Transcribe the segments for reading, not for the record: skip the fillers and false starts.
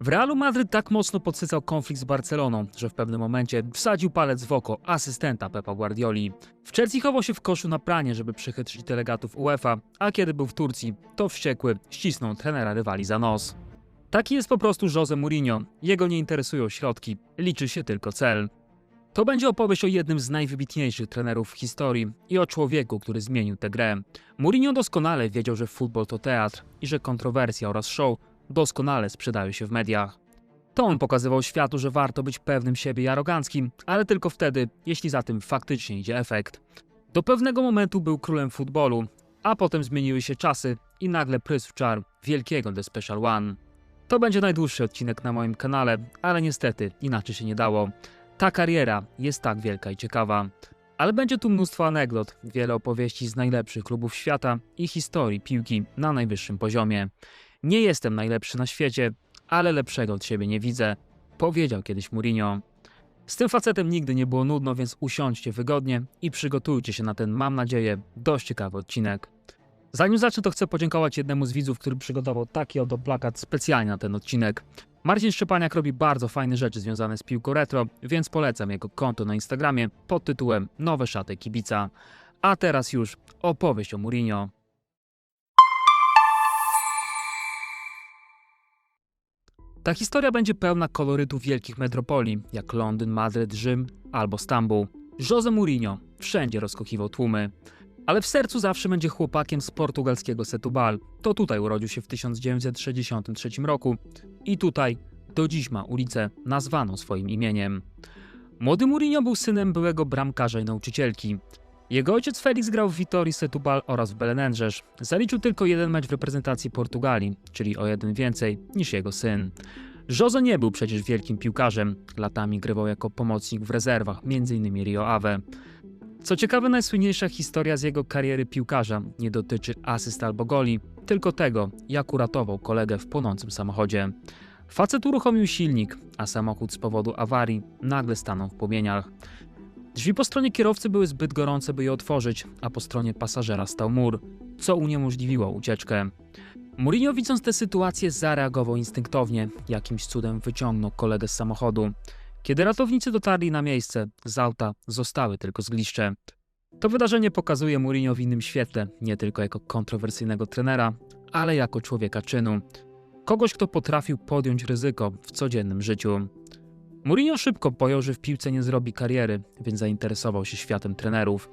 W Realu Madryt tak mocno podsycał konflikt z Barceloną, że w pewnym momencie wsadził palec w oko asystenta Pepa Guardioli. W Chelsea chował się w koszu na pranie, żeby przechytrzyć delegatów UEFA, a kiedy był w Turcji, to wściekły ścisnął trenera rywali za nos. Taki jest po prostu Jose Mourinho. Jego nie interesują środki, liczy się tylko cel. To będzie opowieść o jednym z najwybitniejszych trenerów w historii i o człowieku, który zmienił tę grę. Mourinho doskonale wiedział, że futbol to teatr i że kontrowersja oraz show doskonale sprzedają się w mediach. To on pokazywał światu, że warto być pewnym siebie i aroganckim, ale tylko wtedy, jeśli za tym faktycznie idzie efekt. Do pewnego momentu był królem futbolu, a potem zmieniły się czasy i nagle prysł czar wielkiego The Special One. To będzie najdłuższy odcinek na moim kanale, ale niestety inaczej się nie dało. Ta kariera jest tak wielka i ciekawa. Ale będzie tu mnóstwo anegdot, wiele opowieści z najlepszych klubów świata i historii piłki na najwyższym poziomie. Nie jestem najlepszy na świecie, ale lepszego od siebie nie widzę, powiedział kiedyś Mourinho. Z tym facetem nigdy nie było nudno, więc usiądźcie wygodnie i przygotujcie się na ten, mam nadzieję, dość ciekawy odcinek. Zanim zacznę, to chcę podziękować jednemu z widzów, który przygotował taki oto plakat specjalnie na ten odcinek. Marcin Szczepaniak robi bardzo fajne rzeczy związane z piłką retro, więc polecam jego konto na Instagramie pod tytułem Nowe szaty kibica. A teraz już opowieść o Mourinho. Ta historia będzie pełna kolorytu wielkich metropolii, jak Londyn, Madryt, Rzym albo Stambuł. Jose Mourinho wszędzie rozkochiwał tłumy. Ale w sercu zawsze będzie chłopakiem z portugalskiego Setúbal. To tutaj urodził się w 1963 roku i tutaj do dziś ma ulicę nazwaną swoim imieniem. Młody Mourinho był synem byłego bramkarza i nauczycielki. Jego ojciec Felix grał w Vitorii Setúbal oraz w Belenenses. Zaliczył tylko jeden mecz w reprezentacji Portugalii, czyli o jeden więcej niż jego syn. Jose nie był przecież wielkim piłkarzem. Latami grywał jako pomocnik w rezerwach, m.in. Rio Ave. Co ciekawe, najsłynniejsza historia z jego kariery piłkarza nie dotyczy asyst albo goli, tylko tego, jak uratował kolegę w płonącym samochodzie. Facet uruchomił silnik, a samochód z powodu awarii nagle stanął w płomieniach. Drzwi po stronie kierowcy były zbyt gorące, by je otworzyć, a po stronie pasażera stał mur, co uniemożliwiło ucieczkę. Mourinho, widząc tę sytuację, zareagował instynktownie, jakimś cudem wyciągnął kolegę z samochodu. Kiedy ratownicy dotarli na miejsce, z auta zostały tylko zgliszcze. To wydarzenie pokazuje Mourinho w innym świetle, nie tylko jako kontrowersyjnego trenera, ale jako człowieka czynu. Kogoś, kto potrafił podjąć ryzyko w codziennym życiu. Mourinho szybko pojął, że w piłce nie zrobi kariery, więc zainteresował się światem trenerów.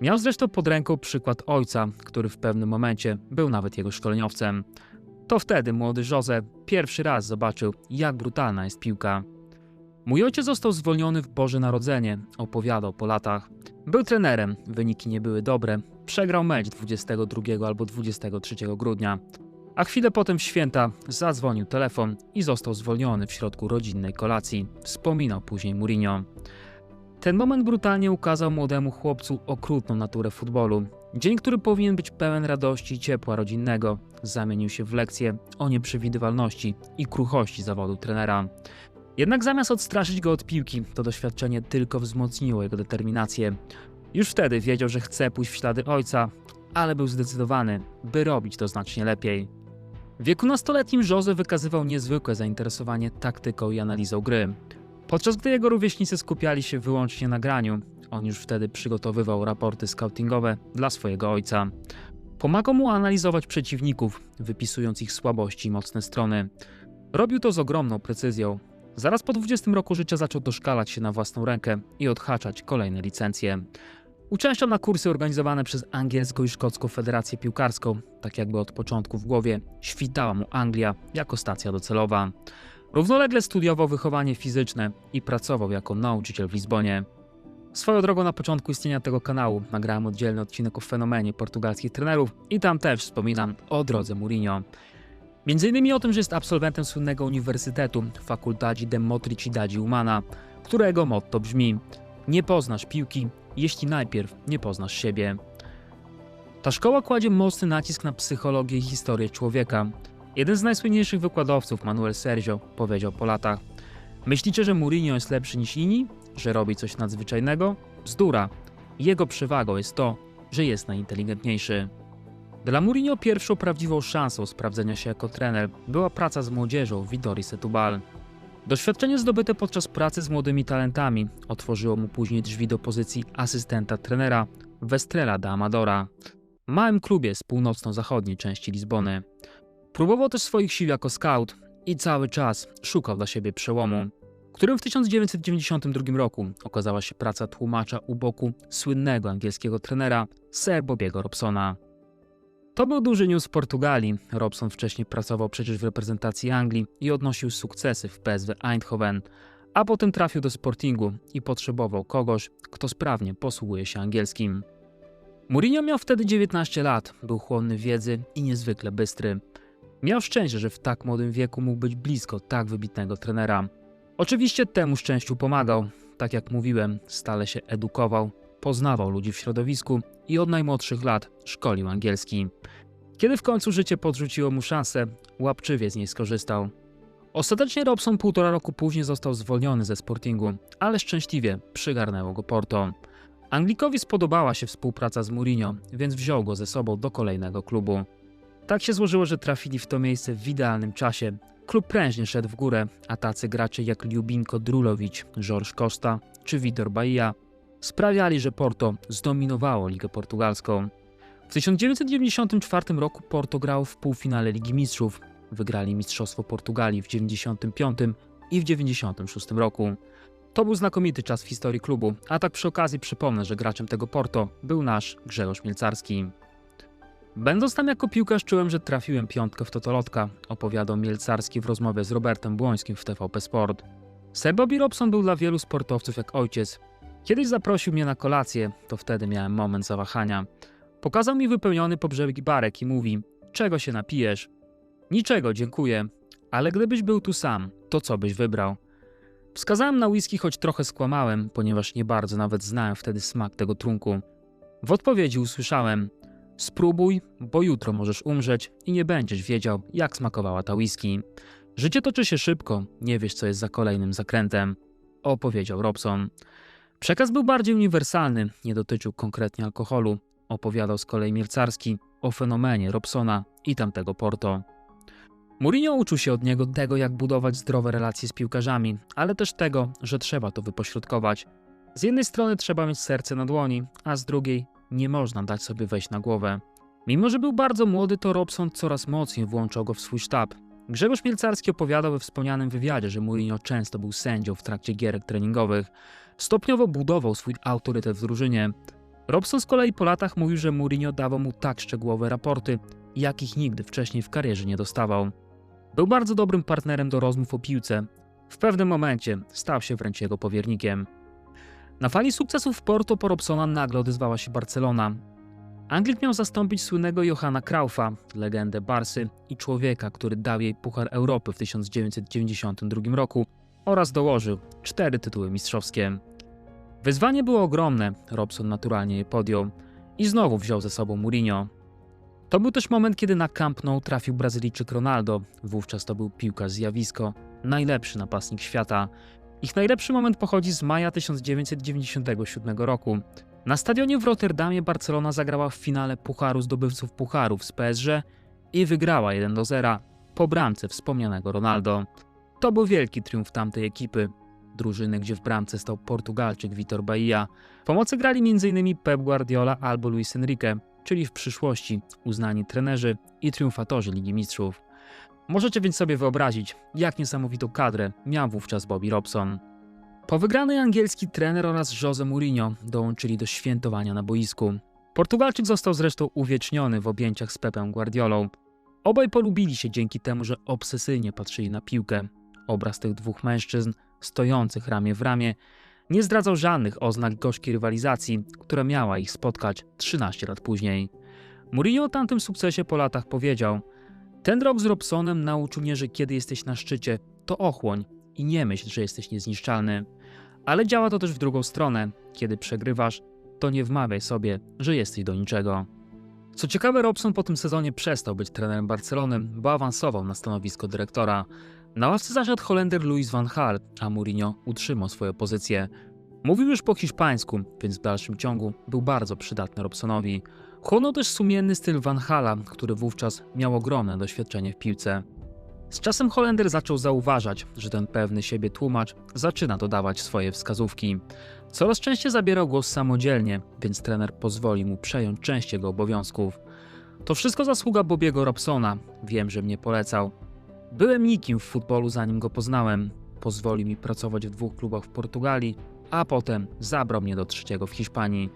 Miał zresztą pod ręką przykład ojca, który w pewnym momencie był nawet jego szkoleniowcem. To wtedy młody Jose pierwszy raz zobaczył, jak brutalna jest piłka. Mój ojciec został zwolniony w Boże Narodzenie, opowiadał po latach. Był trenerem, wyniki nie były dobre, przegrał mecz 22 albo 23 grudnia. A chwilę potem w święta zadzwonił telefon i został zwolniony w środku rodzinnej kolacji, wspominał później Mourinho. Ten moment brutalnie ukazał młodemu chłopcu okrutną naturę futbolu. Dzień, który powinien być pełen radości i ciepła rodzinnego, zamienił się w lekcję o nieprzewidywalności i kruchości zawodu trenera. Jednak zamiast odstraszyć go od piłki, to doświadczenie tylko wzmocniło jego determinację. Już wtedy wiedział, że chce pójść w ślady ojca, ale był zdecydowany, by robić to znacznie lepiej. W wieku nastoletnim Jose wykazywał niezwykłe zainteresowanie taktyką i analizą gry. Podczas gdy jego rówieśnicy skupiali się wyłącznie na graniu, on już wtedy przygotowywał raporty scoutingowe dla swojego ojca. Pomagał mu analizować przeciwników, wypisując ich słabości i mocne strony. Robił to z ogromną precyzją. Zaraz po 20 roku życia zaczął doszkalać się na własną rękę i odhaczać kolejne licencje. Uczęszczał na kursy organizowane przez angielską i szkocką federację piłkarską, tak jakby od początku w głowie świtała mu Anglia jako stacja docelowa. Równolegle studiował wychowanie fizyczne i pracował jako nauczyciel w Lizbonie. Swoją drogą, na początku istnienia tego kanału nagrałem oddzielny odcinek o fenomenie portugalskich trenerów i tam też wspominam o drodze Mourinho. Między innymi o tym, że jest absolwentem słynnego uniwersytetu Faculdade de Motricidade Humana, którego motto brzmi: nie poznasz piłki, jeśli najpierw nie poznasz siebie. Ta szkoła kładzie mocny nacisk na psychologię i historię człowieka. Jeden z najsłynniejszych wykładowców, Manuel Sergio, powiedział po latach: myślicie, że Mourinho jest lepszy niż inni? Że robi coś nadzwyczajnego? Bzdura. Jego przewagą jest to, że jest najinteligentniejszy. Dla Mourinho pierwszą prawdziwą szansą sprawdzenia się jako trener była praca z młodzieżą w Vitórii Setúbal. Doświadczenie zdobyte podczas pracy z młodymi talentami otworzyło mu później drzwi do pozycji asystenta trenera w Estrela da Amadora, małym klubie z północno-zachodniej części Lizbony. Próbował też swoich sił jako scout i cały czas szukał dla siebie przełomu, którym w 1992 roku okazała się praca tłumacza u boku słynnego angielskiego trenera Sir Bobiego Robsona. To był duży news w Portugalii. Robson wcześniej pracował przecież w reprezentacji Anglii i odnosił sukcesy w PSV Eindhoven, a potem trafił do Sportingu i potrzebował kogoś, kto sprawnie posługuje się angielskim. Mourinho miał wtedy 19 lat, był chłonny wiedzy i niezwykle bystry. Miał szczęście, że w tak młodym wieku mógł być blisko tak wybitnego trenera. Oczywiście temu szczęściu pomagał. Tak jak mówiłem, stale się edukował, poznawał ludzi w środowisku i od najmłodszych lat szkolił angielski. Kiedy w końcu życie podrzuciło mu szansę, łapczywie z niej skorzystał. Ostatecznie Robson 1,5 roku później został zwolniony ze Sportingu, ale szczęśliwie przygarnęło go Porto. Anglikowi spodobała się współpraca z Mourinho, więc wziął go ze sobą do kolejnego klubu. Tak się złożyło, że trafili w to miejsce w idealnym czasie. Klub prężnie szedł w górę, a tacy gracze jak Ljubinko Drulovic, Jorge Costa czy Vitor Bahia sprawiali, że Porto zdominowało Ligę Portugalską. W 1994 roku Porto grało w półfinale Ligi Mistrzów. Wygrali Mistrzostwo Portugalii w 1995 i w 1996 roku. To był znakomity czas w historii klubu, a tak przy okazji przypomnę, że graczem tego Porto był nasz Grzegorz Mielcarski. Będąc tam jako piłkarz czułem, że trafiłem piątkę w totolotka, opowiadał Mielcarski w rozmowie z Robertem Błońskim w TVP Sport. Sir Bobby Robson był dla wielu sportowców jak ojciec. Kiedyś zaprosił mnie na kolację, to wtedy miałem moment zawahania. Pokazał mi wypełniony po brzegi barek i mówi: czego się napijesz? Niczego, dziękuję. Ale gdybyś był tu sam, to co byś wybrał? Wskazałem na whisky, choć trochę skłamałem, ponieważ nie bardzo nawet znałem wtedy smak tego trunku. W odpowiedzi usłyszałem: spróbuj, bo jutro możesz umrzeć i nie będziesz wiedział, jak smakowała ta whisky. Życie toczy się szybko, nie wiesz, co jest za kolejnym zakrętem, opowiedział Robson. Przekaz był bardziej uniwersalny, nie dotyczył konkretnie alkoholu. Opowiadał z kolei Mielcarski o fenomenie Robsona i tamtego Porto. Mourinho uczył się od niego tego, jak budować zdrowe relacje z piłkarzami, ale też tego, że trzeba to wypośrodkować. Z jednej strony trzeba mieć serce na dłoni, a z drugiej nie można dać sobie wejść na głowę. Mimo że był bardzo młody, to Robson coraz mocniej włączał go w swój sztab. Grzegorz Mielcarski opowiadał we wspomnianym wywiadzie, że Mourinho często był sędzią w trakcie gierek treningowych. Stopniowo budował swój autorytet w drużynie. Robson z kolei po latach mówił, że Mourinho dawał mu tak szczegółowe raporty, jakich nigdy wcześniej w karierze nie dostawał. Był bardzo dobrym partnerem do rozmów o piłce. W pewnym momencie stał się wręcz jego powiernikiem. Na fali sukcesów w Porto po Robsona nagle odezwała się Barcelona. Anglik miał zastąpić słynnego Johana Cruyffa, legendę Barsy i człowieka, który dał jej Puchar Europy w 1992 roku oraz dołożył 4 tytuły mistrzowskie. Wyzwanie było ogromne, Robson naturalnie je podjął i znowu wziął ze sobą Mourinho. To był też moment, kiedy na Camp Nou trafił Brazylijczyk Ronaldo, wówczas to był piłkarz zjawisko, najlepszy napastnik świata. Ich najlepszy moment pochodzi z maja 1997 roku. Na stadionie w Rotterdamie Barcelona zagrała w finale Pucharu Zdobywców Pucharów z PSG i wygrała 1-0 po bramce wspomnianego Ronaldo. To był wielki triumf tamtej ekipy, drużyny, gdzie w bramce stał Portugalczyk Vitor Bahia. W pomocy grali m.in. Pep Guardiola albo Luis Enrique, czyli w przyszłości uznani trenerzy i triumfatorzy Ligi Mistrzów. Możecie więc sobie wyobrazić, jak niesamowitą kadrę miał wówczas Bobby Robson. Po wygranej angielski trener oraz José Mourinho dołączyli do świętowania na boisku. Portugalczyk został zresztą uwieczniony w objęciach z Pepem Guardiolą. Obaj polubili się dzięki temu, że obsesyjnie patrzyli na piłkę. Obraz tych dwóch mężczyzn, stojących ramię w ramię, nie zdradzał żadnych oznak gorzkiej rywalizacji, która miała ich spotkać 13 lat później. Mourinho o tamtym sukcesie po latach powiedział: ten rok z Robsonem nauczył mnie, że kiedy jesteś na szczycie, to ochłoń i nie myśl, że jesteś niezniszczalny. Ale działa to też w drugą stronę. Kiedy przegrywasz, to nie wmawiaj sobie, że jesteś do niczego. Co ciekawe, Robson po tym sezonie przestał być trenerem Barcelony, bo awansował na stanowisko dyrektora. Na ławce zasiadł Holender Louis van Gaal, a Mourinho utrzymał swoją pozycję. Mówił już po hiszpańsku, więc w dalszym ciągu był bardzo przydatny Robsonowi. Chłonął też sumienny styl Van Hala, który wówczas miał ogromne doświadczenie w piłce. Z czasem Holender zaczął zauważać, że ten pewny siebie tłumacz zaczyna dodawać swoje wskazówki. Coraz częściej zabierał głos samodzielnie, więc trener pozwolił mu przejąć część jego obowiązków. To wszystko zasługa Bobbiego Robsona. Wiem, że mnie polecał. Byłem nikim w futbolu, zanim go poznałem. Pozwolił mi pracować w 2 klubach w Portugalii, a potem zabrał mnie do 3 w Hiszpanii.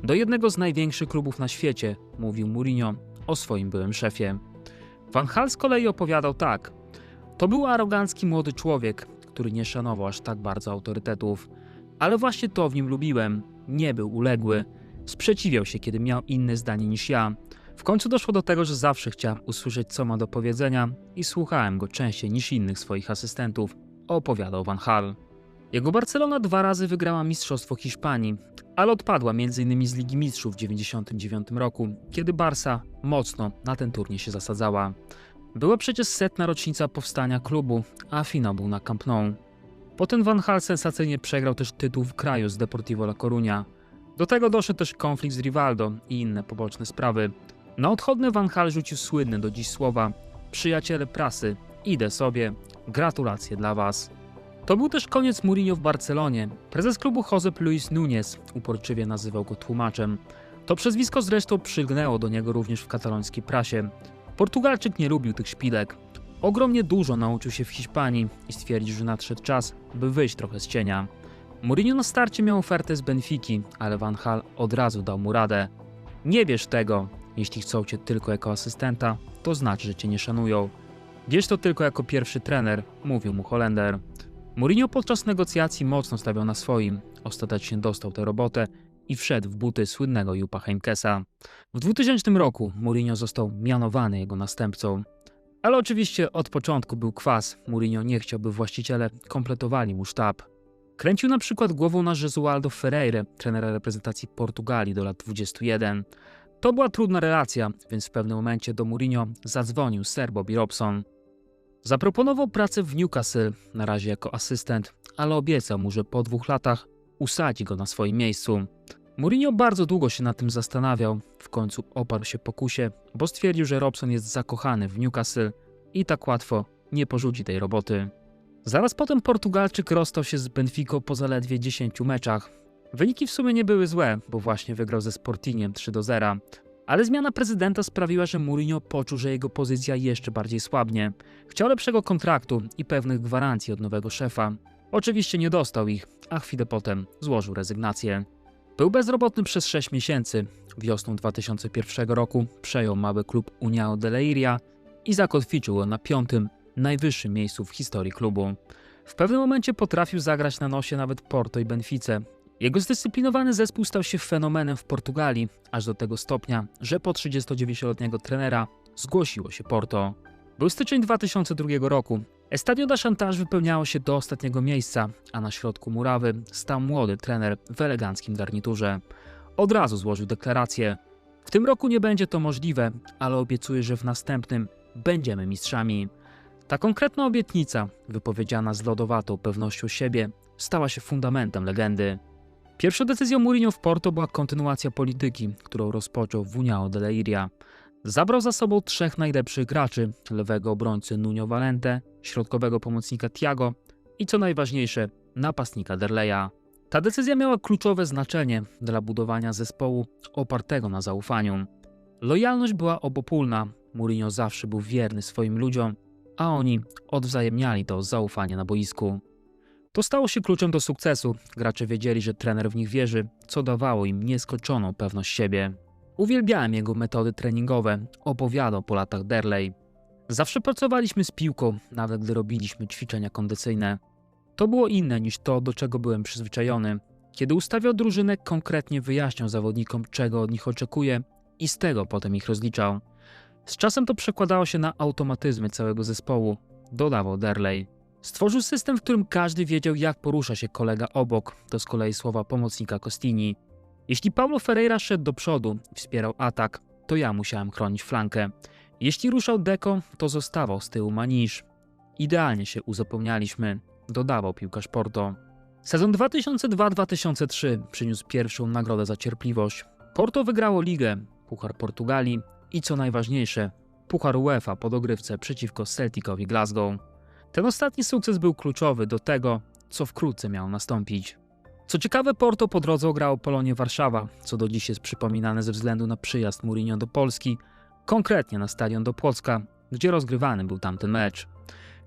Do jednego z największych klubów na świecie, mówił Mourinho o swoim byłym szefie. Van Gaal z kolei opowiadał tak. To był arogancki młody człowiek, który nie szanował aż tak bardzo autorytetów. Ale właśnie to w nim lubiłem. Nie był uległy. Sprzeciwiał się, kiedy miał inne zdanie niż ja. W końcu doszło do tego, że zawsze chciałem usłyszeć, co ma do powiedzenia i słuchałem go częściej niż innych swoich asystentów, opowiadał Van Gaal. Jego Barcelona 2 razy wygrała Mistrzostwo Hiszpanii, ale odpadła m.in. z Ligi Mistrzów w 1999 roku, kiedy Barca mocno na ten turniej się zasadzała. Była przecież 100. rocznica powstania klubu, a finał był na Camp Nou. Potem Van Gaal sensacyjnie przegrał też tytuł w kraju z Deportivo La Coruña. Do tego doszedł też konflikt z Rivaldo i inne poboczne sprawy. Na odchodne Van Gaal rzucił słynne do dziś słowa: przyjaciele prasy, idę sobie, gratulacje dla was. To był też koniec Mourinho w Barcelonie. Prezes klubu Josep Luis Núñez uporczywie nazywał go tłumaczem. To przezwisko zresztą przylgnęło do niego również w katalońskiej prasie. Portugalczyk nie lubił tych szpilek. Ogromnie dużo nauczył się w Hiszpanii i stwierdził, że nadszedł czas, by wyjść trochę z cienia. Mourinho na starcie miał ofertę z Benfiki, ale Van Gaal od razu dał mu radę. Nie bierz tego. Jeśli chcą cię tylko jako asystenta, to znaczy, że cię nie szanują. Bierz to tylko jako pierwszy trener, mówił mu Holender. Mourinho podczas negocjacji mocno stawiał na swoim. Ostatecznie dostał tę robotę i wszedł w buty słynnego Jupa Heynckesa. W 2000 roku Mourinho został mianowany jego następcą. Ale oczywiście od początku był kwas. Mourinho nie chciał, by właściciele kompletowali mu sztab. Kręcił na przykład głową na Jesualdo Ferreira, trenera reprezentacji Portugalii do lat 21. To była trudna relacja, więc w pewnym momencie do Mourinho zadzwonił Sir Bobby Robson. Zaproponował pracę w Newcastle, na razie jako asystent, ale obiecał mu, że po 2 latach usadzi go na swoim miejscu. Mourinho bardzo długo się nad tym zastanawiał, w końcu oparł się pokusie, bo stwierdził, że Robson jest zakochany w Newcastle i tak łatwo nie porzuci tej roboty. Zaraz potem Portugalczyk rozstał się z Benficą po zaledwie 10 meczach. Wyniki w sumie nie były złe, bo właśnie wygrał ze Sportingiem 3-0. Ale zmiana prezydenta sprawiła, że Mourinho poczuł, że jego pozycja jeszcze bardziej słabnie. Chciał lepszego kontraktu i pewnych gwarancji od nowego szefa. Oczywiście nie dostał ich, a chwilę potem złożył rezygnację. Był bezrobotny przez 6 miesięcy. Wiosną 2001 roku przejął mały klub União de Leiria i zakotwiczył go na 5. najwyższym miejscu w historii klubu. W pewnym momencie potrafił zagrać na nosie nawet Porto i Benfice. Jego zdyscyplinowany zespół stał się fenomenem w Portugalii, aż do tego stopnia, że po 39-letniego trenera zgłosiło się Porto. Był styczeń 2002 roku. Estadio da Chantage wypełniało się do ostatniego miejsca, a na środku murawy stał młody trener w eleganckim garniturze. Od razu złożył deklarację. W tym roku nie będzie to możliwe, ale obiecuję, że w następnym będziemy mistrzami. Ta konkretna obietnica, wypowiedziana z lodowatą pewnością siebie, stała się fundamentem legendy. Pierwszą decyzją Mourinho w Porto była kontynuacja polityki, którą rozpoczął w União de Leiria. Zabrał za sobą 3 najlepszych graczy, lewego obrońcę Nuno Valente, środkowego pomocnika Thiago i co najważniejsze, napastnika Derleya. Ta decyzja miała kluczowe znaczenie dla budowania zespołu opartego na zaufaniu. Lojalność była obopólna, Mourinho zawsze był wierny swoim ludziom, a oni odwzajemniali to zaufanie na boisku. To stało się kluczem do sukcesu. Gracze wiedzieli, że trener w nich wierzy, co dawało im nieskończoną pewność siebie. Uwielbiałem jego metody treningowe, opowiadał po latach Derley. Zawsze pracowaliśmy z piłką, nawet gdy robiliśmy ćwiczenia kondycyjne. To było inne niż to, do czego byłem przyzwyczajony. Kiedy ustawiał drużynę, konkretnie wyjaśniał zawodnikom, czego od nich oczekuje i z tego potem ich rozliczał. Z czasem to przekładało się na automatyzmy całego zespołu, dodawał Derley. Stworzył system, w którym każdy wiedział, jak porusza się kolega obok, to z kolei słowa pomocnika Costini. Jeśli Paulo Ferreira szedł do przodu i wspierał atak, to ja musiałem chronić flankę. Jeśli ruszał Deco, to zostawał z tyłu Manisz. Idealnie się uzupełnialiśmy, dodawał piłkarz Porto. Sezon 2002-2003 przyniósł pierwszą nagrodę za cierpliwość. Porto wygrało ligę. Puchar Portugalii i co najważniejsze, Puchar UEFA po dogrywce przeciwko Celticowi Glasgow. Ten ostatni sukces był kluczowy do tego, co wkrótce miało nastąpić. Co ciekawe, Porto po drodze ograło Polonię Warszawa, co do dziś jest przypominane ze względu na przyjazd Mourinho do Polski, konkretnie na stadion do Płocka, gdzie rozgrywany był tamten mecz.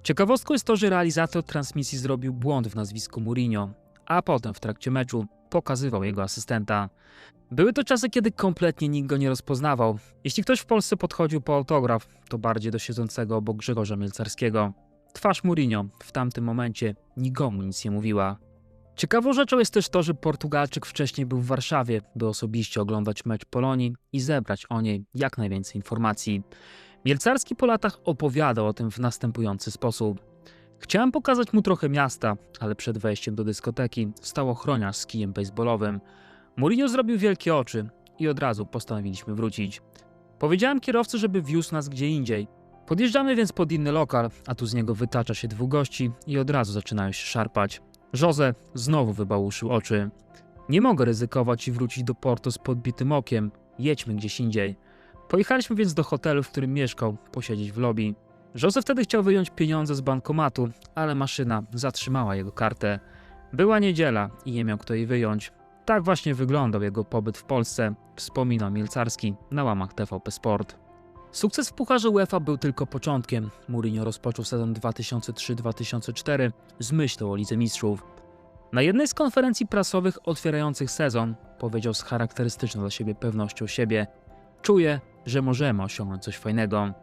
Ciekawostką jest to, że realizator transmisji zrobił błąd w nazwisku Mourinho, a potem w trakcie meczu pokazywał jego asystenta. Były to czasy, kiedy kompletnie nikt go nie rozpoznawał. Jeśli ktoś w Polsce podchodził po autograf, to bardziej do siedzącego obok Grzegorza Mielcarskiego. Twarz Mourinho w tamtym momencie nikomu nic nie mówiła. Ciekawą rzeczą jest też to, że Portugalczyk wcześniej był w Warszawie, by osobiście oglądać mecz Polonii i zebrać o niej jak najwięcej informacji. Mielcarski po latach opowiadał o tym w następujący sposób. Chciałem pokazać mu trochę miasta, ale przed wejściem do dyskoteki stał ochroniarz z kijem baseballowym. Mourinho zrobił wielkie oczy i od razu postanowiliśmy wrócić. Powiedziałem kierowcy, żeby wiózł nas gdzie indziej. Podjeżdżamy więc pod inny lokal, a tu z niego wytacza się dwóch gości i od razu zaczynają się szarpać. Jose znowu wybałuszył oczy. Nie mogę ryzykować i wrócić do Porto z podbitym okiem. Jedźmy gdzieś indziej. Pojechaliśmy więc do hotelu, w którym mieszkał, posiedzieć w lobby. Jose wtedy chciał wyjąć pieniądze z bankomatu, ale maszyna zatrzymała jego kartę. Była niedziela i nie miał kto jej wyjąć. Tak właśnie wyglądał jego pobyt w Polsce, wspominał Mielcarski na łamach TVP Sport. Sukces w Pucharze UEFA był tylko początkiem. Mourinho rozpoczął sezon 2003-2004 z myślą o Lidze Mistrzów. Na jednej z konferencji prasowych otwierających sezon powiedział z charakterystyczną dla siebie pewnością siebie: czuję, że możemy osiągnąć coś fajnego.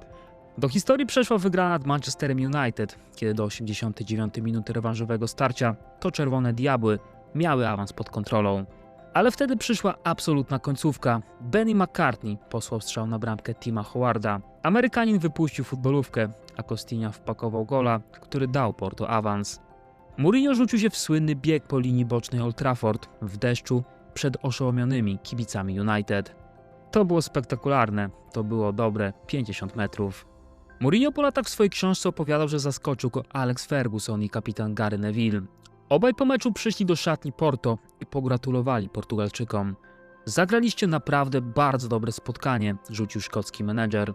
Do historii przeszła wygrana nad Manchesterem United, kiedy do 89 minuty rewanżowego starcia to Czerwone Diabły miały awans pod kontrolą. Ale wtedy przyszła absolutna końcówka. Benny McCartney posłał strzał na bramkę Tima Howarda. Amerykanin wypuścił futbolówkę, a Costinha wpakował gola, który dał Porto awans. Mourinho rzucił się w słynny bieg po linii bocznej Old Trafford w deszczu przed oszołomionymi kibicami United. To było spektakularne, to było dobre 50 metrów. Mourinho po latach w swojej książce opowiadał, że zaskoczył go Alex Ferguson i kapitan Gary Neville. Obaj po meczu przyszli do szatni Porto i pogratulowali Portugalczykom. Zagraliście naprawdę bardzo dobre spotkanie, rzucił szkocki menedżer.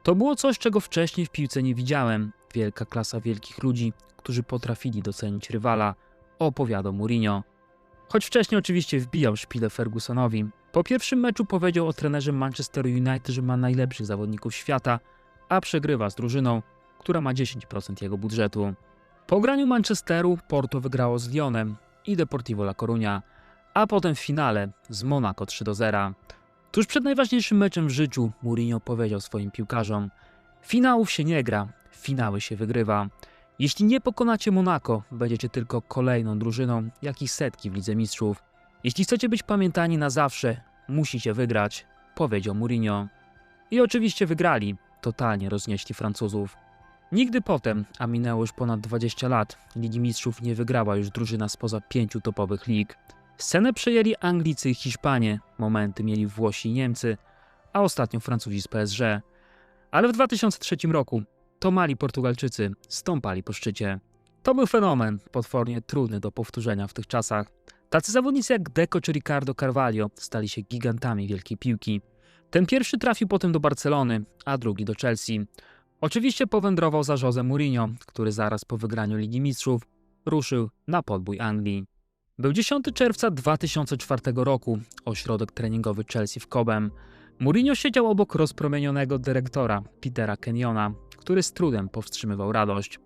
To było coś, czego wcześniej w piłce nie widziałem. Wielka klasa wielkich ludzi, którzy potrafili docenić rywala, opowiadał Mourinho. Choć wcześniej oczywiście wbijał szpilę Fergusonowi. Po pierwszym meczu powiedział o trenerze Manchesteru United, że ma najlepszych zawodników świata, a przegrywa z drużyną, która ma 10% jego budżetu. Po graniu Manchesteru Porto wygrało z Lyonem i Deportivo La Coruña, a potem w finale z Monaco 3-0. Tuż przed najważniejszym meczem w życiu Mourinho powiedział swoim piłkarzom: finałów się nie gra, finały się wygrywa. Jeśli nie pokonacie Monaco, będziecie tylko kolejną drużyną, jak i setki w Lidze Mistrzów. Jeśli chcecie być pamiętani na zawsze, musicie wygrać, powiedział Mourinho. I oczywiście wygrali, totalnie roznieśli Francuzów. Nigdy potem, a minęło już ponad 20 lat, Ligi Mistrzów nie wygrała już drużyna spoza 5 topowych lig. Scenę przejęli Anglicy i Hiszpanie, momenty mieli Włosi i Niemcy, a ostatnio Francuzi z PSG. Ale w 2003 roku to mali Portugalczycy stąpali po szczycie. To był fenomen, potwornie trudny do powtórzenia w tych czasach. Tacy zawodnicy jak Deco czy Ricardo Carvalho stali się gigantami wielkiej piłki. Ten pierwszy trafił potem do Barcelony, a drugi do Chelsea. Oczywiście powędrował za Jose Mourinho, który zaraz po wygraniu Ligi Mistrzów ruszył na podbój Anglii. Był 10 czerwca 2004 roku, ośrodek treningowy Chelsea w Cobham. Mourinho siedział obok rozpromienionego dyrektora Petera Kennyona, który z trudem powstrzymywał radość.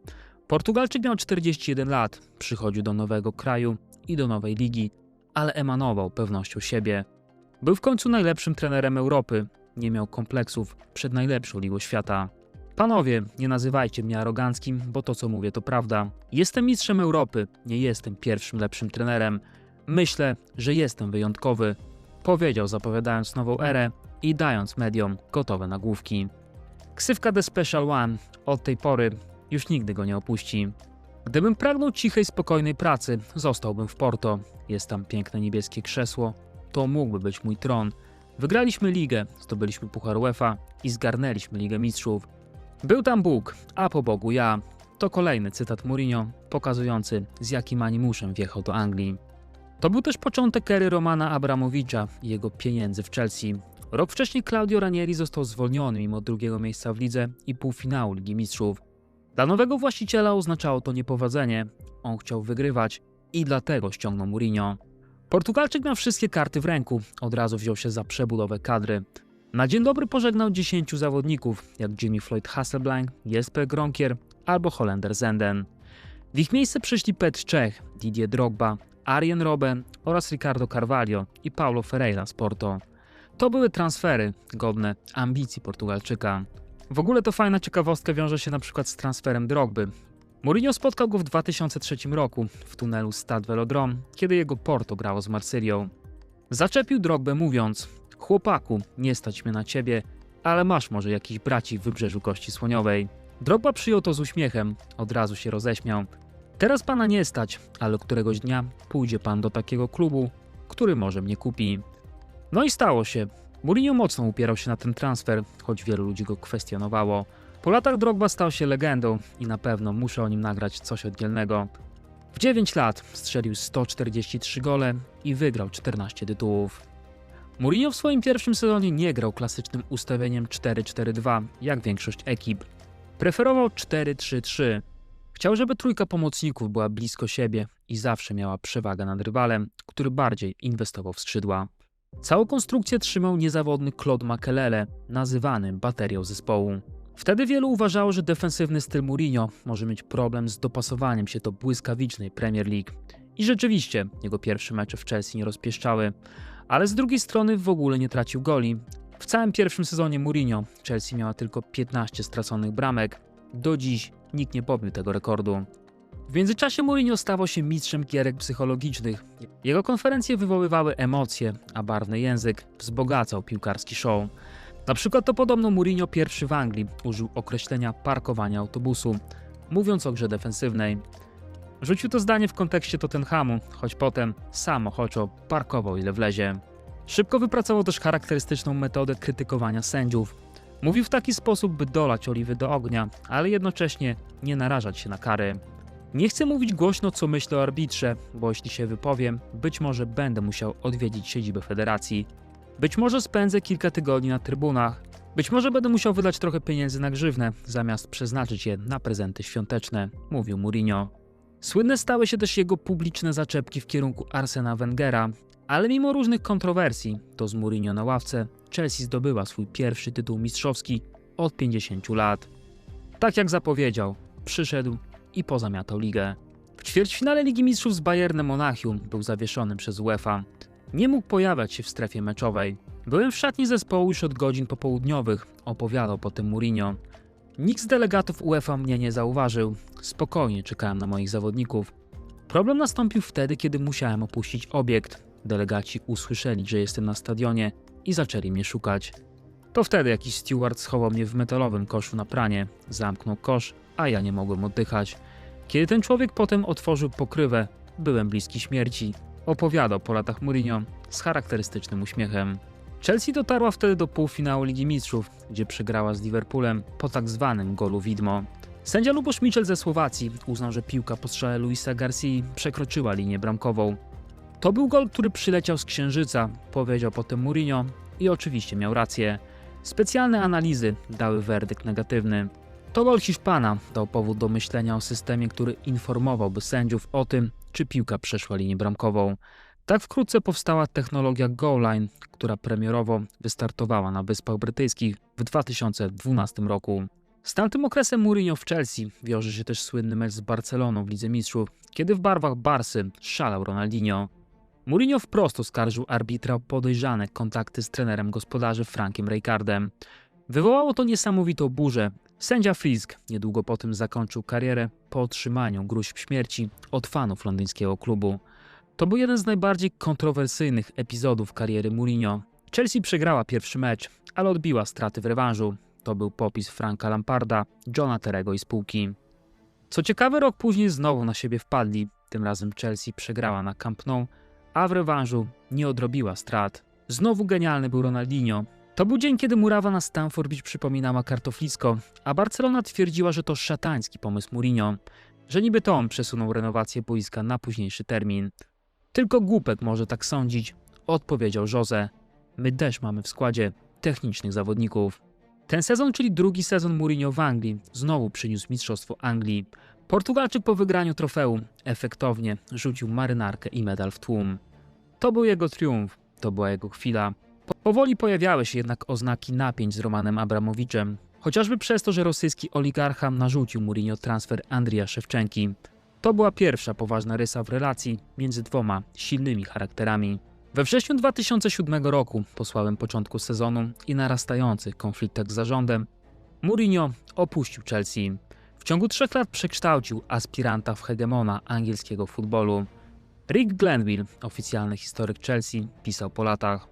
Portugalczyk miał 41 lat, przychodził do nowego kraju i do nowej ligi, ale emanował pewnością siebie. Był w końcu najlepszym trenerem Europy, nie miał kompleksów przed najlepszą ligą świata. Panowie, nie nazywajcie mnie aroganckim, bo to co mówię to prawda. Jestem mistrzem Europy, nie jestem pierwszym lepszym trenerem. Myślę, że jestem wyjątkowy, powiedział, zapowiadając nową erę i dając mediom gotowe nagłówki. Ksywka The Special One od tej pory już nigdy go nie opuści. Gdybym pragnął cichej, spokojnej pracy, zostałbym w Porto. Jest tam piękne niebieskie krzesło, to mógłby być mój tron. Wygraliśmy ligę, zdobyliśmy Puchar UEFA i zgarnęliśmy Ligę Mistrzów. Był tam Bóg, a po Bogu ja. To kolejny cytat Mourinho, pokazujący z jakim animuszem wjechał do Anglii. To był też początek ery Romana Abramowicza i jego pieniędzy w Chelsea. Rok wcześniej Claudio Ranieri został zwolniony mimo drugiego miejsca w lidze i półfinału Ligi Mistrzów. Dla nowego właściciela oznaczało to niepowodzenie. On chciał wygrywać i dlatego ściągnął Mourinho. Portugalczyk miał wszystkie karty w ręku, od razu wziął się za przebudowę kadry. Na dzień dobry pożegnał 10 zawodników, jak Jimmy Floyd Hasselblank, Jesper Gronkier albo Holender Zenden. W ich miejsce przyszli Petr Cech, Didier Drogba, Arjen Robben oraz Ricardo Carvalho i Paulo Ferreira z Porto. To były transfery godne ambicji Portugalczyka. W ogóle to fajna ciekawostka wiąże się na przykład z transferem Drogby. Mourinho spotkał go w 2003 roku w tunelu Stade Velodrome, kiedy jego Porto grało z Marsylią. Zaczepił Drogbę mówiąc: chłopaku, nie stać mnie na ciebie, ale masz może jakiś braci w Wybrzeżu Kości Słoniowej. Drogba przyjął to z uśmiechem, od razu się roześmiał. Teraz pana nie stać, ale któregoś dnia pójdzie pan do takiego klubu, który może mnie kupi. No i stało się. Mourinho mocno upierał się na ten transfer, choć wielu ludzi go kwestionowało. Po latach Drogba stał się legendą i na pewno muszę o nim nagrać coś oddzielnego. W 9 lat strzelił 143 gole i wygrał 14 tytułów. Mourinho w swoim pierwszym sezonie nie grał klasycznym ustawieniem 4-4-2, jak większość ekip. Preferował 4-3-3. Chciał, żeby trójka pomocników była blisko siebie i zawsze miała przewagę nad rywalem, który bardziej inwestował w skrzydła. Całą konstrukcję trzymał niezawodny Claude Makelele, nazywany baterią zespołu. Wtedy wielu uważało, że defensywny styl Mourinho może mieć problem z dopasowaniem się do błyskawicznej Premier League. I rzeczywiście, jego pierwsze mecze w Chelsea nie rozpieszczały, ale z drugiej strony w ogóle nie tracił goli. W całym pierwszym sezonie Mourinho Chelsea miała tylko 15 straconych bramek. Do dziś nikt nie pobił tego rekordu. W międzyczasie Mourinho stawał się mistrzem gierek psychologicznych. Jego konferencje wywoływały emocje, a barwny język wzbogacał piłkarski show. Na przykład to podobno Mourinho pierwszy w Anglii użył określenia parkowania autobusu, mówiąc o grze defensywnej. Rzucił to zdanie w kontekście Tottenhamu, choć potem sam ochoczo parkował ile wlezie. Szybko wypracował też charakterystyczną metodę krytykowania sędziów. Mówił w taki sposób, by dolać oliwy do ognia, ale jednocześnie nie narażać się na kary. Nie chcę mówić głośno, co myślę o arbitrze, bo jeśli się wypowiem, być może będę musiał odwiedzić siedzibę federacji. Być może spędzę kilka tygodni na trybunach. Być może będę musiał wydać trochę pieniędzy na grzywnę, zamiast przeznaczyć je na prezenty świąteczne, mówił Mourinho. Słynne stały się też jego publiczne zaczepki w kierunku Arsena Wengera, ale mimo różnych kontrowersji, to z Mourinho na ławce Chelsea zdobyła swój pierwszy tytuł mistrzowski od 50 lat. Tak jak zapowiedział, przyszedł i pozamiatał ligę. W ćwierćfinale Ligi Mistrzów z Bayernem Monachium był zawieszony przez UEFA. Nie mógł pojawiać się w strefie meczowej. Byłem w szatni zespołu już od godzin popołudniowych, opowiadał potem Mourinho. Nikt z delegatów UEFA mnie nie zauważył. Spokojnie czekałem na moich zawodników. Problem nastąpił wtedy, kiedy musiałem opuścić obiekt. Delegaci usłyszeli, że jestem na stadionie i zaczęli mnie szukać. To wtedy jakiś steward schował mnie w metalowym koszu na pranie. Zamknął kosz, a ja nie mogłem oddychać. Kiedy ten człowiek potem otworzył pokrywę, byłem bliski śmierci. Opowiadał po latach Mourinho z charakterystycznym uśmiechem. Chelsea dotarła wtedy do półfinału Ligi Mistrzów, gdzie przegrała z Liverpoolem po tak zwanym golu widmo. Sędzia Lubosz Mitchell ze Słowacji uznał, że piłka po strzale Luisa Garcii przekroczyła linię bramkową. To był gol, który przyleciał z księżyca, powiedział potem Mourinho i oczywiście miał rację. Specjalne analizy dały werdykt negatywny. To gol Hiszpana dał powód do myślenia o systemie, który informowałby sędziów o tym, czy piłka przeszła linię bramkową. Tak wkrótce powstała technologia Goal Line, która premierowo wystartowała na Wyspach Brytyjskich w 2012 roku. Z tamtym okresem Mourinho w Chelsea wiąże się też słynny mecz z Barceloną w Lidze Mistrzów, kiedy w barwach Barsy szalał Ronaldinho. Mourinho wprost oskarżył arbitra o podejrzane kontakty z trenerem gospodarzy Frankiem Rijkaardem. Wywołało to niesamowitą burzę. Sędzia Frisk niedługo po tym zakończył karierę po otrzymaniu gróźb śmierci od fanów londyńskiego klubu. To był jeden z najbardziej kontrowersyjnych epizodów kariery Mourinho. Chelsea przegrała pierwszy mecz, ale odbiła straty w rewanżu. To był popis Franka Lamparda, Johna Terego i spółki. Co ciekawe, rok później znowu na siebie wpadli. Tym razem Chelsea przegrała na Camp Nou, a w rewanżu nie odrobiła strat. Znowu genialny był Ronaldinho. To był dzień, kiedy murawa na Stamford Bridge przypominała kartoflisko, a Barcelona twierdziła, że to szatański pomysł Mourinho, że niby to on przesunął renowację boiska na późniejszy termin. Tylko głupek może tak sądzić, odpowiedział Jose. my też mamy w składzie technicznych zawodników. Ten sezon, czyli drugi sezon Mourinho w Anglii, znowu przyniósł mistrzostwo Anglii. Portugalczyk po wygraniu trofeum efektownie rzucił marynarkę i medal w tłum. To był jego triumf, to była jego chwila. Powoli pojawiały się jednak oznaki napięć z Romanem Abramowiczem, chociażby przez to, że rosyjski oligarcha narzucił Mourinho transfer Andrija Szewczenki. To była pierwsza poważna rysa w relacji między dwoma silnymi charakterami. We wrześniu 2007 roku, po słabym początku sezonu i narastających konfliktach z zarządem, Mourinho opuścił Chelsea. W ciągu 3 lat przekształcił aspiranta w hegemona angielskiego futbolu. Rick Glenville, oficjalny historyk Chelsea, pisał po latach: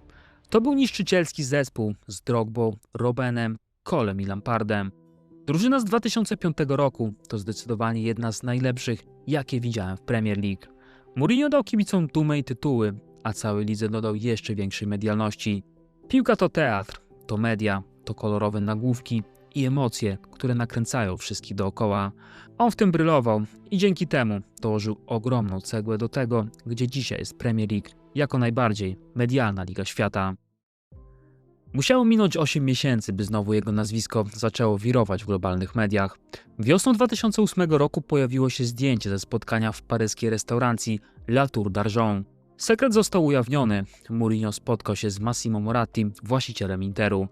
to był niszczycielski zespół z Drogbą, Robbenem, Colem i Lampardem. Drużyna z 2005 roku to zdecydowanie jedna z najlepszych, jakie widziałem w Premier League. Mourinho dał kibicom dumę i tytuły, a całej lidze dodał jeszcze większej medialności. Piłka to teatr, to media, to kolorowe nagłówki i emocje, które nakręcają wszystkich dookoła. On w tym brylował i dzięki temu dołożył ogromną cegłę do tego, gdzie dzisiaj jest Premier League jako najbardziej medialna liga świata. Musiało minąć 8 miesięcy, by znowu jego nazwisko zaczęło wirować w globalnych mediach. Wiosną 2008 roku pojawiło się zdjęcie ze spotkania w paryskiej restauracji La Tour d'Argent. Sekret został ujawniony. Mourinho spotkał się z Massimo Moratti, właścicielem Interu.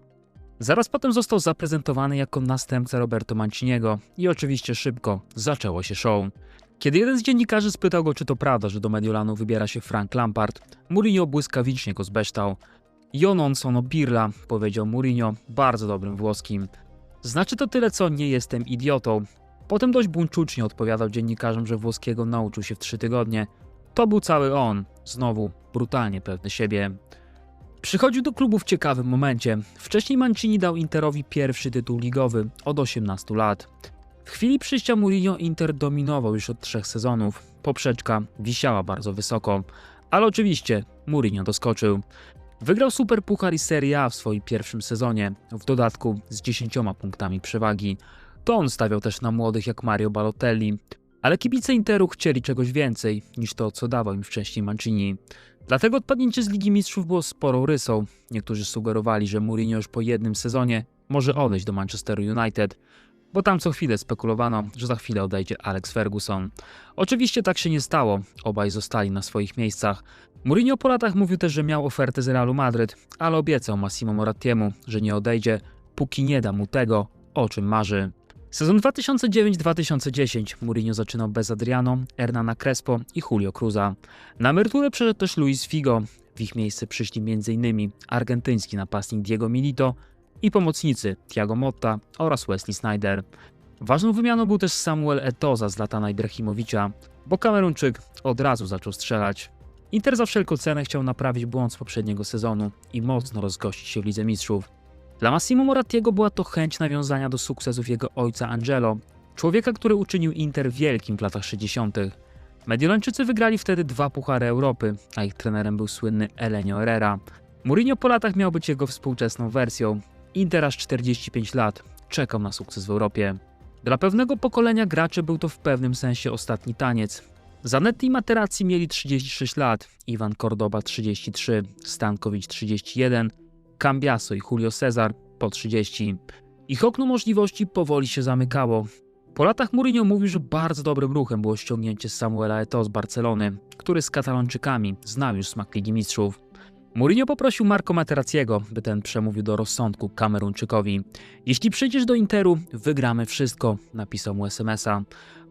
Zaraz potem został zaprezentowany jako następca Roberto Manciniego i oczywiście szybko zaczęło się show. Kiedy jeden z dziennikarzy spytał go, czy to prawda, że do Mediolanu wybiera się Frank Lampard, Mourinho błyskawicznie go zbeształ. Io non sono pirla, powiedział Mourinho bardzo dobrym włoskim. Znaczy to tyle, co nie jestem idiotą. Potem dość buńczucznie odpowiadał dziennikarzom, że włoskiego nauczył się w 3 tygodnie. To był cały on, znowu brutalnie pewny siebie. Przychodził do klubu w ciekawym momencie. Wcześniej Mancini dał Interowi pierwszy tytuł ligowy od 18 lat. W chwili przyjścia Mourinho Inter dominował już od 3 sezonów. Poprzeczka wisiała bardzo wysoko, ale oczywiście Mourinho doskoczył. Wygrał Superpuchar i Serie A w swoim pierwszym sezonie, w dodatku z 10 punktami przewagi. To on stawiał też na młodych jak Mario Balotelli, ale kibice Interu chcieli czegoś więcej niż to, co dawał im wcześniej Mancini. Dlatego odpadnięcie z Ligi Mistrzów było sporą rysą. Niektórzy sugerowali, że Mourinho już po jednym sezonie może odejść do Manchesteru United, bo tam co chwilę spekulowano, że za chwilę odejdzie Alex Ferguson. Oczywiście tak się nie stało, obaj zostali na swoich miejscach. Mourinho po latach mówił też, że miał ofertę z Realu Madryt, ale obiecał Massimo Morattiemu, że nie odejdzie, póki nie da mu tego, o czym marzy. Sezon 2009-2010 Mourinho zaczynał bez Adriano, Hernana Crespo i Julio Cruza. Na emeryturę przeszedł też Luis Figo. W ich miejsce przyszli m.in. argentyński napastnik Diego Milito i pomocnicy Thiago Motta oraz Wesley Sneijder. Ważną wymianą był też Samuel Eto'o za Zlatana Ibrahimowicza, bo Kamerunczyk od razu zaczął strzelać. Inter za wszelką cenę chciał naprawić błąd z poprzedniego sezonu i mocno rozgościć się w Lidze Mistrzów. Dla Massimo Morattiego była to chęć nawiązania do sukcesów jego ojca Angelo, człowieka, który uczynił Inter wielkim w latach 60. Mediolańczycy wygrali wtedy 2 Puchary Europy, a ich trenerem był słynny Elenio Herrera. Mourinho po latach miał być jego współczesną wersją. Inter aż 45 lat czekał na sukces w Europie. Dla pewnego pokolenia graczy był to w pewnym sensie ostatni taniec. Zanetti i Materazzi mieli 36 lat, Ivan Cordoba 33, Stankovic 31, Cambiaso i Julio Cesar po 30. Ich okno możliwości powoli się zamykało. Po latach Mourinho mówił, że bardzo dobrym ruchem było ściągnięcie Samuela Eto'o z Barcelony, który z Katalończykami znał już smak Ligi Mistrzów. Mourinho poprosił Marco Materazziego, by ten przemówił do rozsądku Kameruńczykowi. Jeśli przyjdziesz do Interu, wygramy wszystko, napisał mu SMS-a.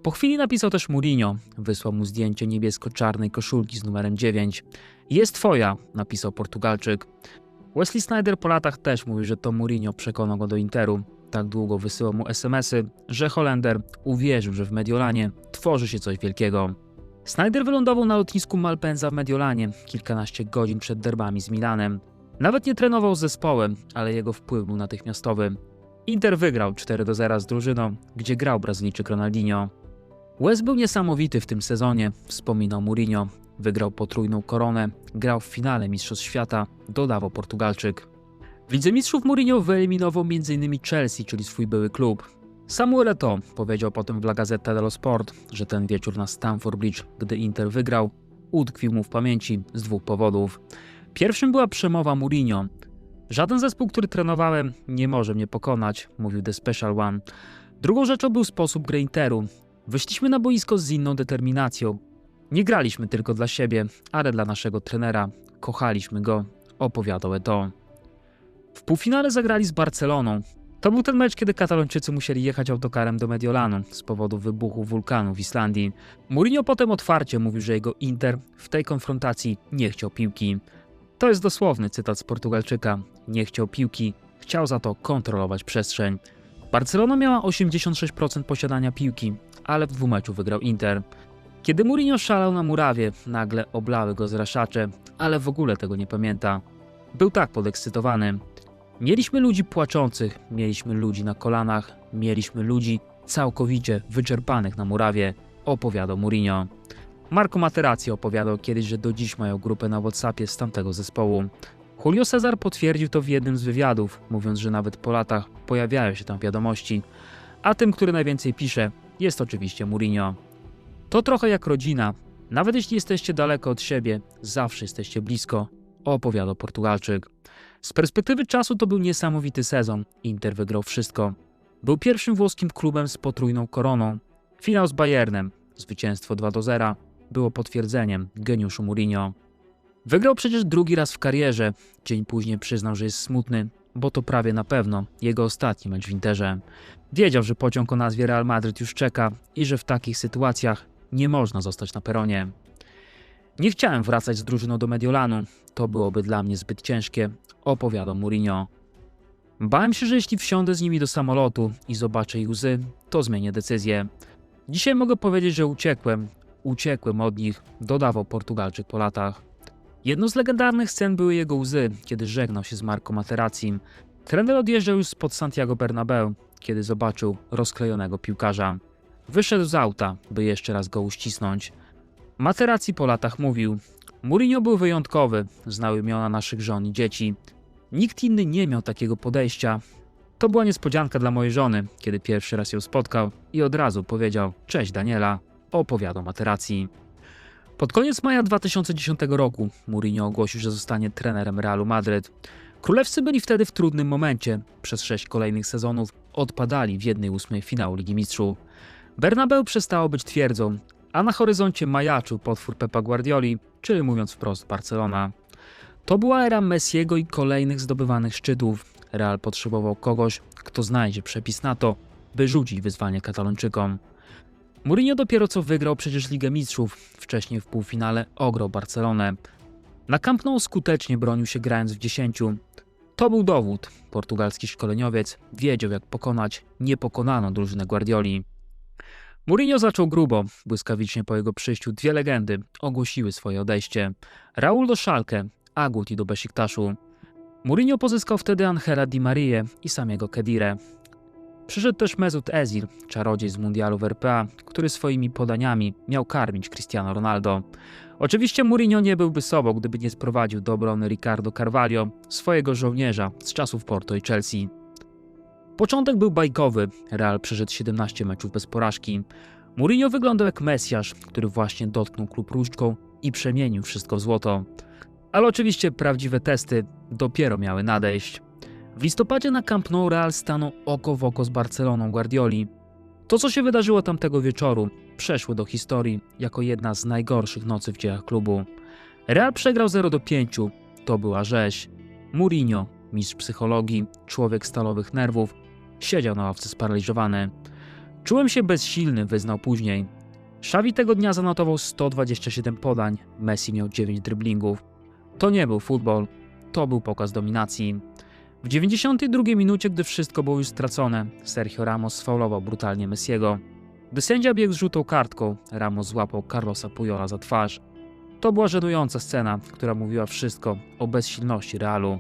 Po chwili napisał też Mourinho, wysłał mu zdjęcie niebiesko-czarnej koszulki z numerem 9. Jest twoja, napisał Portugalczyk. Wesley Sneijder po latach też mówił, że to Mourinho przekonał go do Interu. Tak długo wysyłał mu SMS-y, że Holender uwierzył, że w Mediolanie tworzy się coś wielkiego. Sneijder wylądował na lotnisku Malpensa w Mediolanie kilkanaście godzin przed derbami z Milanem. Nawet nie trenował z zespołem, ale jego wpływ był natychmiastowy. Inter wygrał 4-0 z drużyną, gdzie grał Brazylijczyk Ronaldinho. Wes był niesamowity w tym sezonie, wspominał Mourinho. Wygrał potrójną koronę, grał w finale Mistrzostw Świata, dodawał Portugalczyk. W Lidze Mistrzów Mourinho wyeliminował m.in. Chelsea, czyli swój były klub. Samuel Eto'o powiedział potem w La Gazzetta dello Sport, że ten wieczór na Stamford Bridge, gdy Inter wygrał, utkwił mu w pamięci z 2 powodów. Pierwszym była przemowa Mourinho. Żaden zespół, który trenowałem, nie może mnie pokonać, mówił The Special One. Drugą rzeczą był sposób gry Interu. Wyszliśmy na boisko z inną determinacją. Nie graliśmy tylko dla siebie, ale dla naszego trenera. Kochaliśmy go, opowiadał Eto'o. W półfinale zagrali z Barceloną. To był ten mecz, kiedy Katalończycy musieli jechać autokarem do Mediolanu z powodu wybuchu wulkanu w Islandii. Mourinho potem otwarcie mówił, że jego Inter w tej konfrontacji nie chciał piłki. To jest dosłowny cytat z Portugalczyka. Nie chciał piłki, chciał za to kontrolować przestrzeń. Barcelona miała 86% posiadania piłki, ale w dwumeczu wygrał Inter. Kiedy Mourinho szalał na murawie, nagle oblały go zraszacze, ale w ogóle tego nie pamięta. Był tak podekscytowany. Mieliśmy ludzi płaczących, mieliśmy ludzi na kolanach, mieliśmy ludzi całkowicie wyczerpanych na murawie, opowiadał Mourinho. Marco Materazzi opowiadał kiedyś, że do dziś mają grupę na WhatsAppie z tamtego zespołu. Julio Cesar potwierdził to w jednym z wywiadów, mówiąc, że nawet po latach pojawiają się tam wiadomości, a tym, który najwięcej pisze, jest oczywiście Mourinho. To trochę jak rodzina. Nawet jeśli jesteście daleko od siebie, zawsze jesteście blisko, opowiadał Portugalczyk. Z perspektywy czasu to był niesamowity sezon. Inter wygrał wszystko. Był pierwszym włoskim klubem z potrójną koroną. Finał z Bayernem, zwycięstwo 2-0, było potwierdzeniem geniuszu Mourinho. Wygrał przecież drugi raz w karierze. Dzień później przyznał, że jest smutny, bo to prawie na pewno jego ostatni mecz w Interze. Wiedział, że pociąg o nazwie Real Madrid już czeka i że w takich sytuacjach nie można zostać na peronie. Nie chciałem wracać z drużyną do Mediolanu. To byłoby dla mnie zbyt ciężkie, opowiadał Mourinho. Bałem się, że jeśli wsiądę z nimi do samolotu i zobaczę ich łzy, to zmienię decyzję. Dzisiaj mogę powiedzieć, że uciekłem od nich, dodawał Portugalczyk po latach. Jedną z legendarnych scen były jego łzy, kiedy żegnał się z Marco Materazzim. Trener odjeżdżał już spod Santiago Bernabeu, kiedy zobaczył rozklejonego piłkarza. Wyszedł z auta, by jeszcze raz go uścisnąć. Materazzi po latach mówił: Mourinho był wyjątkowy, znał imiona naszych żon i dzieci. Nikt inny nie miał takiego podejścia. To była niespodzianka dla mojej żony, kiedy pierwszy raz ją spotkał i od razu powiedział: cześć Daniela, opowiadał Materazzi. Pod koniec maja 2010 roku Mourinho ogłosił, że zostanie trenerem Realu Madryt. Królewscy byli wtedy w trudnym momencie. Przez 6 kolejnych sezonów odpadali w 1/8 finału Ligi Mistrzów. Bernabeu przestało być twierdzą, a na horyzoncie majaczył potwór Pepa Guardioli, czyli mówiąc wprost Barcelona. To była era Messiego i kolejnych zdobywanych szczytów. Real potrzebował kogoś, kto znajdzie przepis na to, by rzucić wyzwanie Katalończykom. Mourinho dopiero co wygrał przecież Ligę Mistrzów, wcześniej w półfinale ograł Barcelonę. Na Camp Nou skutecznie bronił się grając w 10. To był dowód. Portugalski szkoleniowiec wiedział, jak pokonać niepokonaną drużynę Guardioli. Mourinho zaczął grubo. Błyskawicznie po jego przyjściu dwie legendy ogłosiły swoje odejście. Raúl do Schalke, a Guti do Besiktaszu. Mourinho pozyskał wtedy Angela Di Marię i samego Kedirę. Przyszedł też Mesut Özil, czarodziej z mundialu w RPA, który swoimi podaniami miał karmić Cristiano Ronaldo. Oczywiście Mourinho nie byłby sobą, gdyby nie sprowadził do obrony Ricardo Carvalho, swojego żołnierza z czasów Porto i Chelsea. Początek był bajkowy. Real przeszedł 17 meczów bez porażki. Mourinho wyglądał jak Mesjasz, który właśnie dotknął klub różdżką i przemienił wszystko w złoto. Ale oczywiście prawdziwe testy dopiero miały nadejść. W listopadzie na Camp Nou Real stanął oko w oko z Barceloną Guardioli. To, co się wydarzyło tamtego wieczoru, przeszło do historii jako jedna z najgorszych nocy w dziejach klubu. Real przegrał 0-5. To była rzeź. Mourinho, mistrz psychologii, człowiek stalowych nerwów, siedział na ławce sparaliżowany. Czułem się bezsilny, wyznał później. Xavi tego dnia zanotował 127 podań, Messi miał 9 driblingów. To nie był futbol, to był pokaz dominacji. W 92 minucie, gdy wszystko było już stracone, Sergio Ramos sfaulował brutalnie Messiego. Gdy sędzia biegł z żółtą kartką, Ramos złapał Carlosa Pujola za twarz. To była żenująca scena, która mówiła wszystko o bezsilności Realu.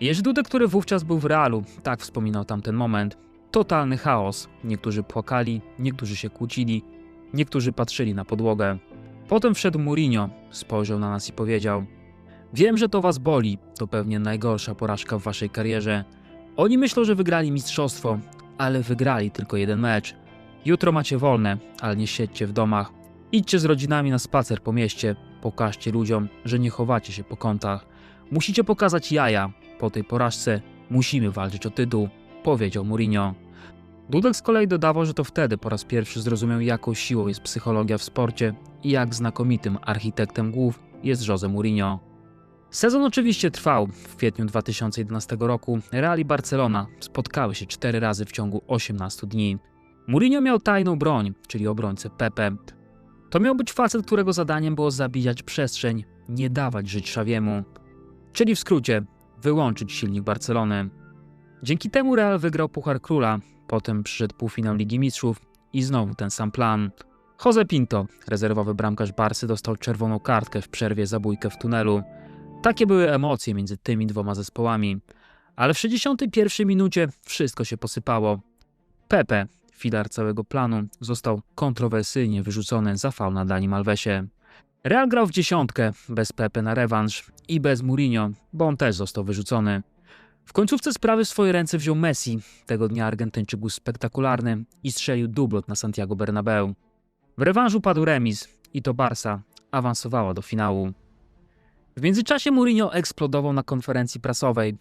Jerzy Dudek, który wówczas był w Realu, tak wspominał tamten moment. Totalny chaos. Niektórzy płakali, niektórzy się kłócili, niektórzy patrzyli na podłogę. Potem wszedł Mourinho, spojrzał na nas i powiedział: wiem, że to was boli, to pewnie najgorsza porażka w waszej karierze. Oni myślą, że wygrali mistrzostwo, ale wygrali tylko jeden mecz. Jutro macie wolne, ale nie siedźcie w domach. Idźcie z rodzinami na spacer po mieście, pokażcie ludziom, że nie chowacie się po kątach. Musicie pokazać jaja. Po tej porażce musimy walczyć o tytuł, powiedział Mourinho. Dudek z kolei dodawał, że to wtedy po raz pierwszy zrozumiał, jaką siłą jest psychologia w sporcie i jak znakomitym architektem głów jest Jose Mourinho. Sezon oczywiście trwał. W kwietniu 2011 roku Real i Barcelona spotkały się 4 razy w ciągu 18 dni. Mourinho miał tajną broń, czyli obrońcę Pepe. To miał być facet, którego zadaniem było zabijać przestrzeń, nie dawać żyć Xaviemu. Czyli w skrócie, wyłączyć silnik Barcelony. Dzięki temu Real wygrał Puchar Króla, potem przyszedł półfinał Ligi Mistrzów i znowu ten sam plan. Jose Pinto, rezerwowy bramkarz Barsy, dostał czerwoną kartkę w przerwie za bójkę w tunelu. Takie były emocje między tymi dwoma zespołami. Ale w 61 minucie wszystko się posypało. Pepe, filar całego planu, został kontrowersyjnie wyrzucony za faul na Danim Alvesie. Real grał w dziesiątkę, bez Pepe na rewanż i bez Mourinho, bo on też został wyrzucony. W końcówce sprawy w swoje ręce wziął Messi. Tego dnia Argentyńczyk był spektakularny i strzelił dublot na Santiago Bernabeu. W rewanżu padł remis i to Barsa awansowała do finału. W międzyczasie Mourinho eksplodował na konferencji prasowej.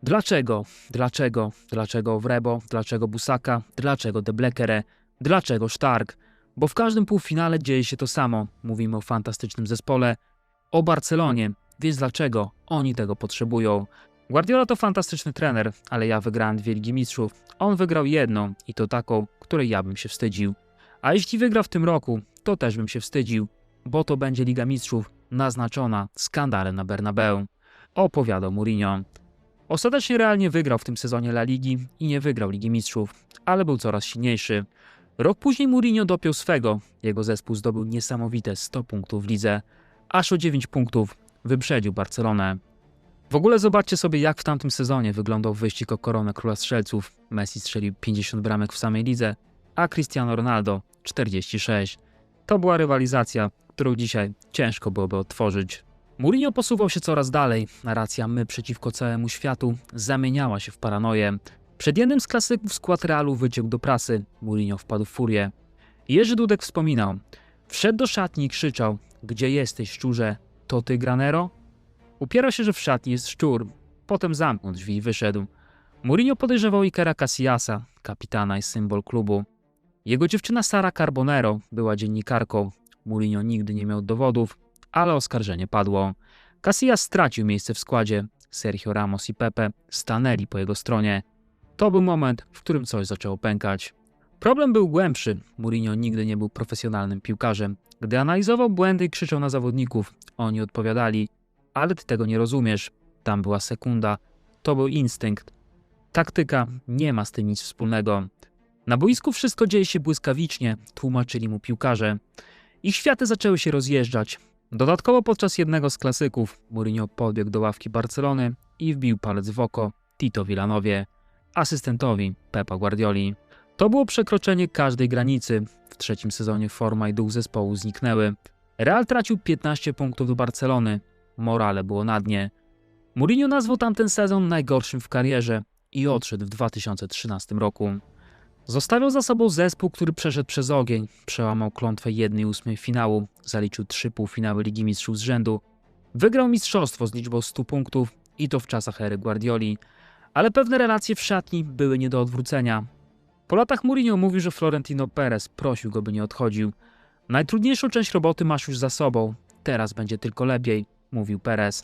Dlaczego? Dlaczego? Dlaczego Wrebo? Dlaczego Busaka? Dlaczego De Blekere? Dlaczego Stark? Bo w każdym półfinale dzieje się to samo. Mówimy o fantastycznym zespole, o Barcelonie, więc dlaczego oni tego potrzebują? Guardiola to fantastyczny trener, ale ja wygrałem 2 Ligi Mistrzów. On wygrał jedną i to taką, której ja bym się wstydził. A jeśli wygra w tym roku, to też bym się wstydził, bo to będzie Liga Mistrzów naznaczona skandalem na Bernabeu, opowiadał Mourinho. Ostatecznie realnie wygrał w tym sezonie La Ligi i nie wygrał Ligi Mistrzów, ale był coraz silniejszy. Rok później Mourinho dopiął swego. Jego zespół zdobył niesamowite 100 punktów w lidze, aż o 9 punktów wyprzedził Barcelonę. W ogóle zobaczcie sobie, jak w tamtym sezonie wyglądał wyścig o koronę króla strzelców. Messi strzelił 50 bramek w samej lidze, a Cristiano Ronaldo 46. To była rywalizacja, którą dzisiaj ciężko byłoby odtworzyć. Mourinho posuwał się coraz dalej. Narracja my przeciwko całemu światu zamieniała się w paranoję. Przed jednym z klasyków skład Realu wyciekł do prasy. Mourinho wpadł w furię. Jerzy Dudek wspominał. Wszedł do szatni i krzyczał: gdzie jesteś, szczurze? To ty, Granero? Upierał się, że w szatni jest szczur. Potem zamknął drzwi i wyszedł. Mourinho podejrzewał Ikera Casillasa, kapitana i symbol klubu. Jego dziewczyna Sara Carbonero była dziennikarką. Mourinho nigdy nie miał dowodów, ale oskarżenie padło. Casillas stracił miejsce w składzie. Sergio Ramos i Pepe stanęli po jego stronie. To był moment, w którym coś zaczęło pękać. Problem był głębszy. Mourinho nigdy nie był profesjonalnym piłkarzem. Gdy analizował błędy i krzyczał na zawodników, oni odpowiadali: ale ty tego nie rozumiesz. Tam była sekunda. To był instynkt. Taktyka nie ma z tym nic wspólnego. Na boisku wszystko dzieje się błyskawicznie, tłumaczyli mu piłkarze. Ich światy zaczęły się rozjeżdżać. Dodatkowo podczas jednego z klasyków Mourinho podbiegł do ławki Barcelony i wbił palec w oko Tito Villanowie, asystentowi Pepa Guardioli. To było przekroczenie każdej granicy. W trzecim sezonie forma i duch zespołu zniknęły. Real tracił 15 punktów do Barcelony. Morale było na dnie. Mourinho nazwał tamten sezon najgorszym w karierze i odszedł w 2013 roku. Zostawiał za sobą zespół, który przeszedł przez ogień, przełamał klątwę 1/8 finału, zaliczył 3 półfinały Ligi Mistrzów z rzędu, wygrał mistrzostwo z liczbą 100 punktów i to w czasach ery Guardioli, ale pewne relacje w szatni były nie do odwrócenia. Po latach Mourinho mówił, że Florentino Perez prosił go, by nie odchodził. Najtrudniejszą część roboty masz już za sobą, teraz będzie tylko lepiej, mówił Perez.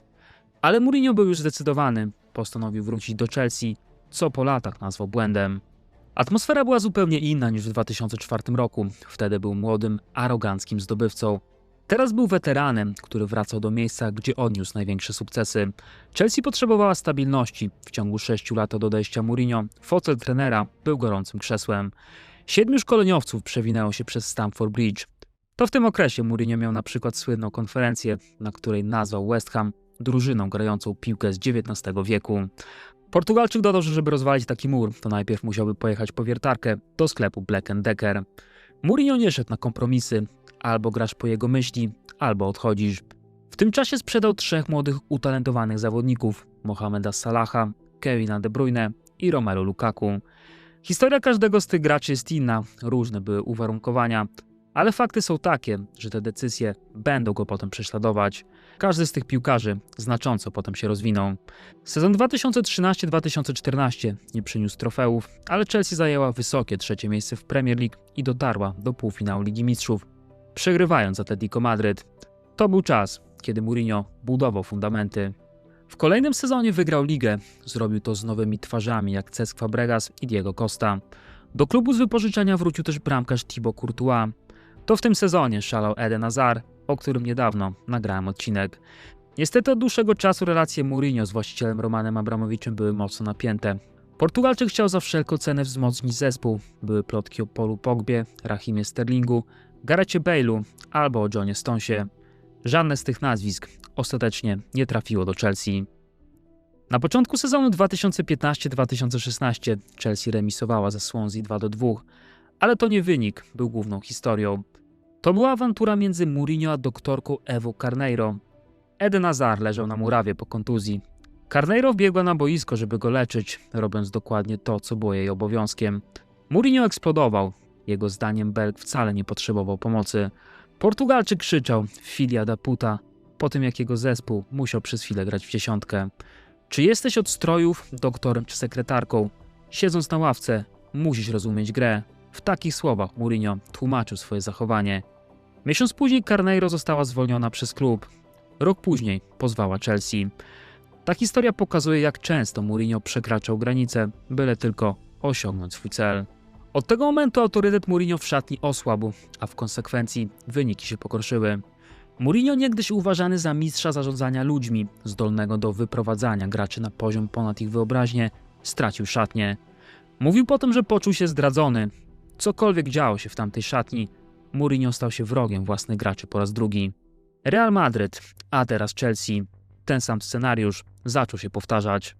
Ale Mourinho był już zdecydowany, postanowił wrócić do Chelsea, co po latach nazwał błędem. Atmosfera była zupełnie inna niż w 2004 roku. Wtedy był młodym, aroganckim zdobywcą. Teraz był weteranem, który wracał do miejsca, gdzie odniósł największe sukcesy. Chelsea potrzebowała stabilności. W ciągu 6 lat od odejścia Mourinho fotel trenera był gorącym krzesłem. 7 szkoleniowców przewinęło się przez Stamford Bridge. To w tym okresie Mourinho miał na przykład słynną konferencję, na której nazwał West Ham drużyną grającą piłkę z XIX wieku. Portugalczyk dodał, że żeby rozwalić taki mur, to najpierw musiałby pojechać po wiertarkę do sklepu Black & Decker. Mourinho nie szedł na kompromisy. Albo grasz po jego myśli, albo odchodzisz. W tym czasie sprzedał 3 młodych, utalentowanych zawodników: Mohameda Salaha, Kevina De Bruyne i Romelu Lukaku. Historia każdego z tych graczy jest inna, różne były uwarunkowania. Ale fakty są takie, że te decyzje będą go potem prześladować. Każdy z tych piłkarzy znacząco potem się rozwinął. Sezon 2013-2014 nie przyniósł trofeów, ale Chelsea zajęła wysokie trzecie miejsce w Premier League i dotarła do półfinału Ligi Mistrzów, przegrywając Atletico Madryt. To był czas, kiedy Mourinho budował fundamenty. W kolejnym sezonie wygrał ligę, zrobił to z nowymi twarzami jak Cesc Fabregas i Diego Costa. Do klubu z wypożyczenia wrócił też bramkarz Thibaut Courtois. To w tym sezonie szalał Eden Hazard, o którym niedawno nagrałem odcinek. Niestety od dłuższego czasu relacje Mourinho z właścicielem Romanem Abramoviczem były mocno napięte. Portugalczyk chciał za wszelką cenę wzmocnić zespół. Były plotki o Paulu Pogbie, Rahimie Sterlingu, Garethie Bale'u albo o Johnie Stonesie. Żadne z tych nazwisk ostatecznie nie trafiło do Chelsea. Na początku sezonu 2015-2016 Chelsea remisowała ze Swansea 2-2, ale to nie wynik był główną historią. To była awantura między Mourinho a doktorką Ewą Carneiro. Eden Hazard leżał na murawie po kontuzji. Carneiro wbiegła na boisko, żeby go leczyć, robiąc dokładnie to, co było jej obowiązkiem. Mourinho eksplodował. Jego zdaniem Belg wcale nie potrzebował pomocy. Portugalczyk krzyczał "Filia da puta" po tym, jak jego zespół musiał przez chwilę grać w dziesiątkę. Czy jesteś od strojów, doktorem czy sekretarką? Siedząc na ławce, musisz rozumieć grę. W takich słowach Mourinho tłumaczył swoje zachowanie. Miesiąc później Carneiro została zwolniona przez klub. Rok później pozwała Chelsea. Ta historia pokazuje, jak często Mourinho przekraczał granice, byle tylko osiągnąć swój cel. Od tego momentu autorytet Mourinho w szatni osłabł, a w konsekwencji wyniki się pogorszyły. Mourinho, niegdyś uważany za mistrza zarządzania ludźmi, zdolnego do wyprowadzania graczy na poziom ponad ich wyobraźnię, stracił szatnię. Mówił potem, że poczuł się zdradzony. Cokolwiek działo się w tamtej szatni, Mourinho stał się wrogiem własnych graczy po raz drugi. Real Madryt, a teraz Chelsea. Ten sam scenariusz zaczął się powtarzać.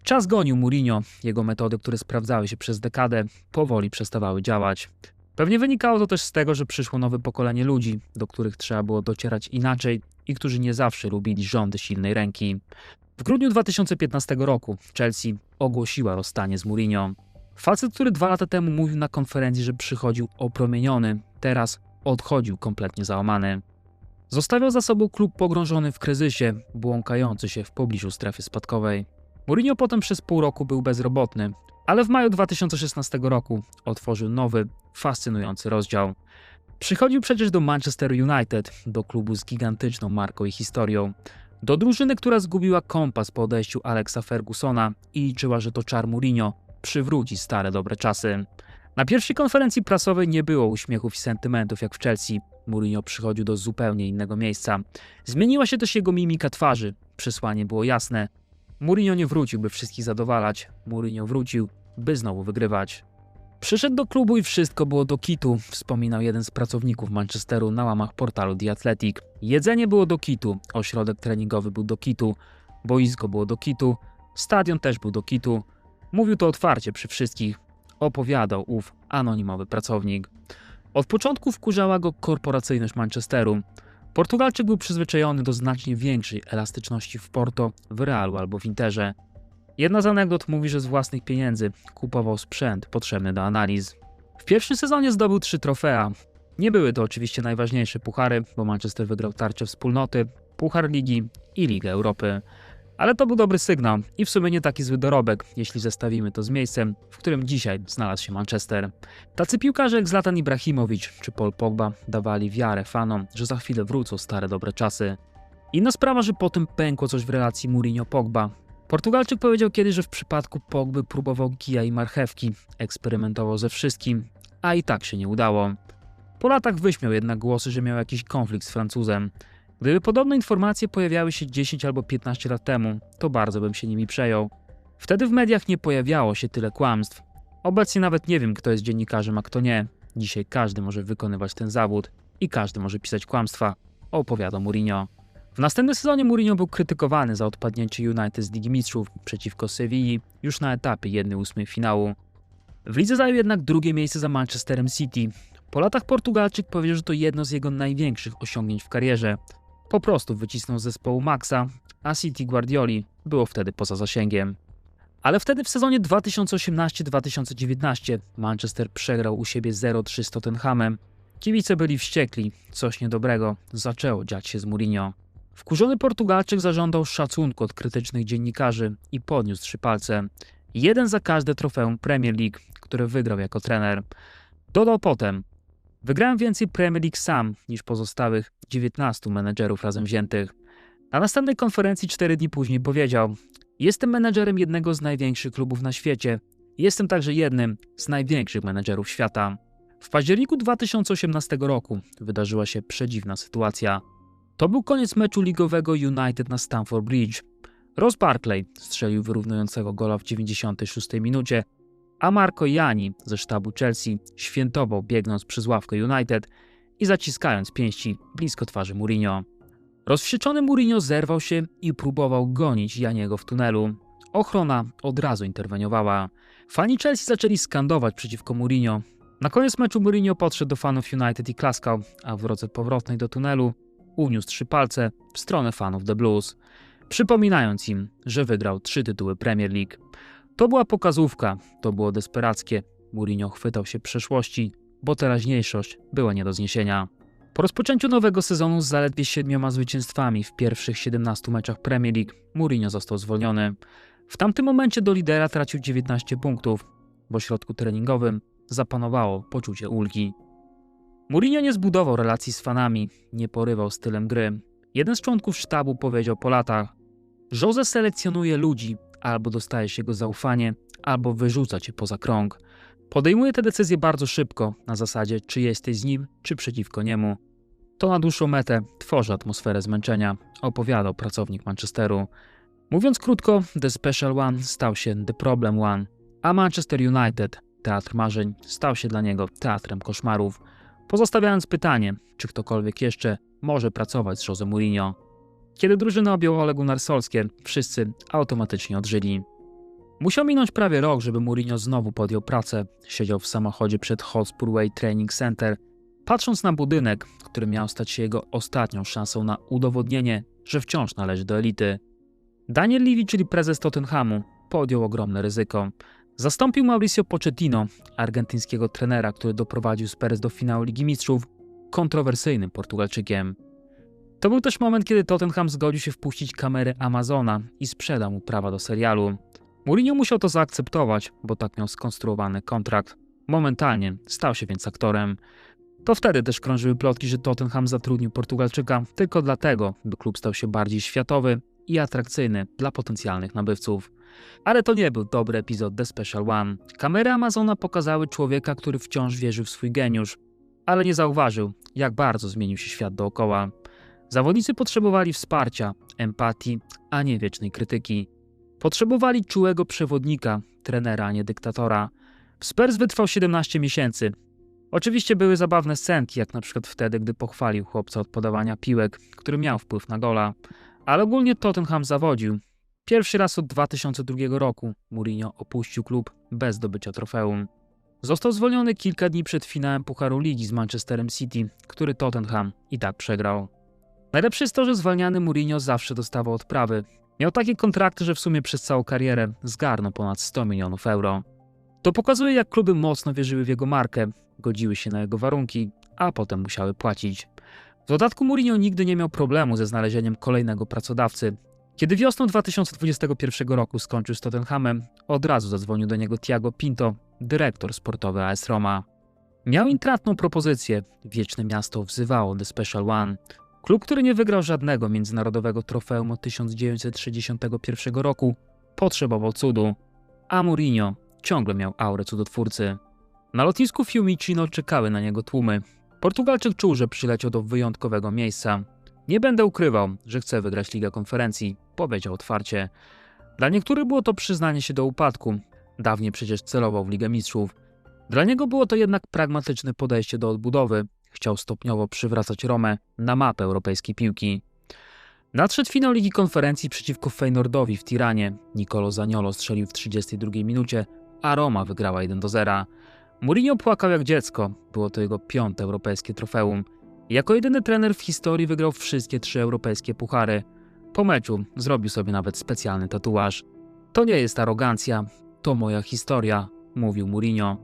Czas gonił Mourinho, jego metody, które sprawdzały się przez dekadę, powoli przestawały działać. Pewnie wynikało to też z tego, że przyszło nowe pokolenie ludzi, do których trzeba było docierać inaczej i którzy nie zawsze lubili rządy silnej ręki. W grudniu 2015 roku Chelsea ogłosiła rozstanie z Mourinho. Facet, który 2 lata temu mówił na konferencji, że przychodził opromieniony, teraz odchodził kompletnie załamany. Zostawiał za sobą klub pogrążony w kryzysie, błąkający się w pobliżu strefy spadkowej. Mourinho potem przez pół roku był bezrobotny, ale w maju 2016 roku otworzył nowy, fascynujący rozdział. Przychodził przecież do Manchester United, do klubu z gigantyczną marką i historią. Do drużyny, która zgubiła kompas po odejściu Alexa Fergusona i liczyła, że to czar Mourinho przywróci stare dobre czasy. Na pierwszej konferencji prasowej nie było uśmiechów i sentymentów jak w Chelsea. Mourinho przychodził do zupełnie innego miejsca. Zmieniła się też jego mimika twarzy. Przesłanie było jasne. Mourinho nie wrócił, by wszystkich zadowalać. Mourinho wrócił, by znowu wygrywać. Przyszedł do klubu i wszystko było do kitu, wspominał jeden z pracowników Manchesteru na łamach portalu The Athletic. Jedzenie było do kitu, ośrodek treningowy był do kitu, boisko było do kitu, stadion też był do kitu. Mówił to otwarcie przy wszystkich. Opowiadał ów anonimowy pracownik. Od początku wkurzała go korporacyjność Manchesteru. Portugalczyk był przyzwyczajony do znacznie większej elastyczności w Porto, w Realu albo w Interze. Jedna z anegdot mówi, że z własnych pieniędzy kupował sprzęt potrzebny do analiz. W pierwszym sezonie zdobył 3 trofea. Nie były to oczywiście najważniejsze puchary, bo Manchester wygrał tarczę wspólnoty, Puchar Ligi i Ligę Europy. Ale to był dobry sygnał i w sumie nie taki zły dorobek, jeśli zestawimy to z miejscem, w którym dzisiaj znalazł się Manchester. Tacy piłkarze jak Zlatan Ibrahimowicz czy Paul Pogba dawali wiarę fanom, że za chwilę wrócą stare dobre czasy. Inna sprawa, że potem pękło coś w relacji Mourinho-Pogba. Portugalczyk powiedział kiedyś, że w przypadku Pogby próbował kija i marchewki, eksperymentował ze wszystkim, a i tak się nie udało. Po latach wyśmiał jednak głosy, że miał jakiś konflikt z Francuzem. Gdyby podobne informacje pojawiały się 10 albo 15 lat temu, to bardzo bym się nimi przejął. Wtedy w mediach nie pojawiało się tyle kłamstw. Obecnie nawet nie wiem, kto jest dziennikarzem, a kto nie. Dzisiaj każdy może wykonywać ten zawód i każdy może pisać kłamstwa, opowiada Mourinho. W następnym sezonie Mourinho był krytykowany za odpadnięcie United z Ligi Mistrzów przeciwko Sewilli już na etapie 1/8 finału. W lidze zajął jednak drugie miejsce za Manchesterem City. Po latach Portugalczyk powiedział, że to jedno z jego największych osiągnięć w karierze. Po prostu wycisnął z zespołu Maxa, a City Guardioli było wtedy poza zasięgiem. Ale wtedy w sezonie 2018-2019 Manchester przegrał u siebie 0-3 z Tottenhamem. Kibice byli wściekli, coś niedobrego zaczęło dziać się z Mourinho. Wkurzony Portugalczyk zażądał szacunku od krytycznych dziennikarzy i podniósł 3 palce. Jeden za każde trofeum Premier League, które wygrał jako trener. Dodał potem: wygrałem więcej Premier League sam niż pozostałych 19 menedżerów razem wziętych. Na następnej konferencji 4 dni później powiedział: jestem menedżerem jednego z największych klubów na świecie. Jestem także jednym z największych menedżerów świata. W październiku 2018 roku wydarzyła się przedziwna sytuacja. To był koniec meczu ligowego United na Stamford Bridge. Ross Barkley strzelił wyrównującego gola w 96 minucie, a Marco Ianni ze sztabu Chelsea świętował, biegnąc przez ławkę United i zaciskając pięści blisko twarzy Mourinho. Rozwścieczony Mourinho zerwał się i próbował gonić Ianniego w tunelu. Ochrona od razu interweniowała. Fani Chelsea zaczęli skandować przeciwko Mourinho. Na koniec meczu Mourinho podszedł do fanów United i klaskał, a w drodze powrotnej do tunelu uniósł 3 palce w stronę fanów The Blues, przypominając im, że wygrał 3 tytuły Premier League. To była pokazówka, to było desperackie. Mourinho chwytał się przeszłości, bo teraźniejszość była nie do zniesienia. Po rozpoczęciu nowego sezonu z zaledwie 7 zwycięstwami w pierwszych 17 meczach Premier League Mourinho został zwolniony. W tamtym momencie do lidera tracił 19 punktów. W ośrodku treningowym zapanowało poczucie ulgi. Mourinho nie zbudował relacji z fanami, nie porywał stylem gry. Jeden z członków sztabu powiedział po latach: Jose selekcjonuje ludzi, albo dostajesz jego zaufanie, albo wyrzuca cię poza krąg. Podejmuje te decyzje bardzo szybko, na zasadzie czy jesteś z nim, czy przeciwko niemu. To na dłuższą metę tworzy atmosferę zmęczenia, opowiadał pracownik Manchesteru. Mówiąc krótko, The Special One stał się The Problem One, a Manchester United, teatr marzeń, stał się dla niego teatrem koszmarów, pozostawiając pytanie, czy ktokolwiek jeszcze może pracować z Jose Mourinho. Kiedy drużynę objął Ole Gunnar Solskjaer, wszyscy automatycznie odżyli. Musiał minąć prawie rok, żeby Mourinho znowu podjął pracę. Siedział w samochodzie przed Hotspur Way Training Center, patrząc na budynek, który miał stać się jego ostatnią szansą na udowodnienie, że wciąż należy do elity. Daniel Levy, czyli prezes Tottenhamu, podjął ogromne ryzyko. Zastąpił Mauricio Pochettino, argentyńskiego trenera, który doprowadził Spurs do finału Ligi Mistrzów, kontrowersyjnym Portugalczykiem. To był też moment, kiedy Tottenham zgodził się wpuścić kamerę Amazona i sprzedał mu prawa do serialu. Mourinho musiał to zaakceptować, bo tak miał skonstruowany kontrakt. Momentalnie stał się więc aktorem. To wtedy też krążyły plotki, że Tottenham zatrudnił Portugalczyka tylko dlatego, by klub stał się bardziej światowy i atrakcyjny dla potencjalnych nabywców. Ale to nie był dobry epizod The Special One. Kamery Amazona pokazały człowieka, który wciąż wierzył w swój geniusz, ale nie zauważył, jak bardzo zmienił się świat dookoła. Zawodnicy potrzebowali wsparcia, empatii, a nie wiecznej krytyki. Potrzebowali czułego przewodnika, trenera, a nie dyktatora. W Spurs wytrwał 17 miesięcy. Oczywiście były zabawne scenki, jak na przykład wtedy, gdy pochwalił chłopca od podawania piłek, który miał wpływ na gola. Ale ogólnie Tottenham zawodził. Pierwszy raz od 2002 roku Mourinho opuścił klub bez zdobycia trofeum. Został zwolniony kilka dni przed finałem Pucharu Ligi z Manchesterem City, który Tottenham i tak przegrał. Najlepsze jest to, że zwalniany Mourinho zawsze dostawał odprawy. Miał takie kontrakty, że w sumie przez całą karierę zgarnął ponad 100 milionów euro. To pokazuje, jak kluby mocno wierzyły w jego markę, godziły się na jego warunki, a potem musiały płacić. W dodatku Mourinho nigdy nie miał problemu ze znalezieniem kolejnego pracodawcy. Kiedy wiosną 2021 roku skończył z Tottenhamem, od razu zadzwonił do niego Thiago Pinto, dyrektor sportowy AS Roma. Miał intratną propozycję, wieczne miasto wzywało The Special One. Klub, który nie wygrał żadnego międzynarodowego trofeum od 1961 roku, potrzebował cudu, a Mourinho ciągle miał aurę cudotwórcy. Na lotnisku Fiumicino czekały na niego tłumy. Portugalczyk czuł, że przyleciał do wyjątkowego miejsca. Nie będę ukrywał, że chce wygrać Ligę Konferencji, powiedział otwarcie. Dla niektórych było to przyznanie się do upadku. Dawniej przecież celował w Ligę Mistrzów. Dla niego było to jednak pragmatyczne podejście do odbudowy. Chciał stopniowo przywracać Romę na mapę europejskiej piłki. Nadszedł finał Ligi Konferencji przeciwko Feyenoordowi w Tiranie. Nicolo Zaniolo strzelił w 32 minucie, a Roma wygrała 1-0. Mourinho płakał jak dziecko. Było to jego 5. europejskie trofeum. Jako jedyny trener w historii wygrał wszystkie 3 europejskie puchary. Po meczu zrobił sobie nawet specjalny tatuaż. To nie jest arogancja, to moja historia, mówił Mourinho.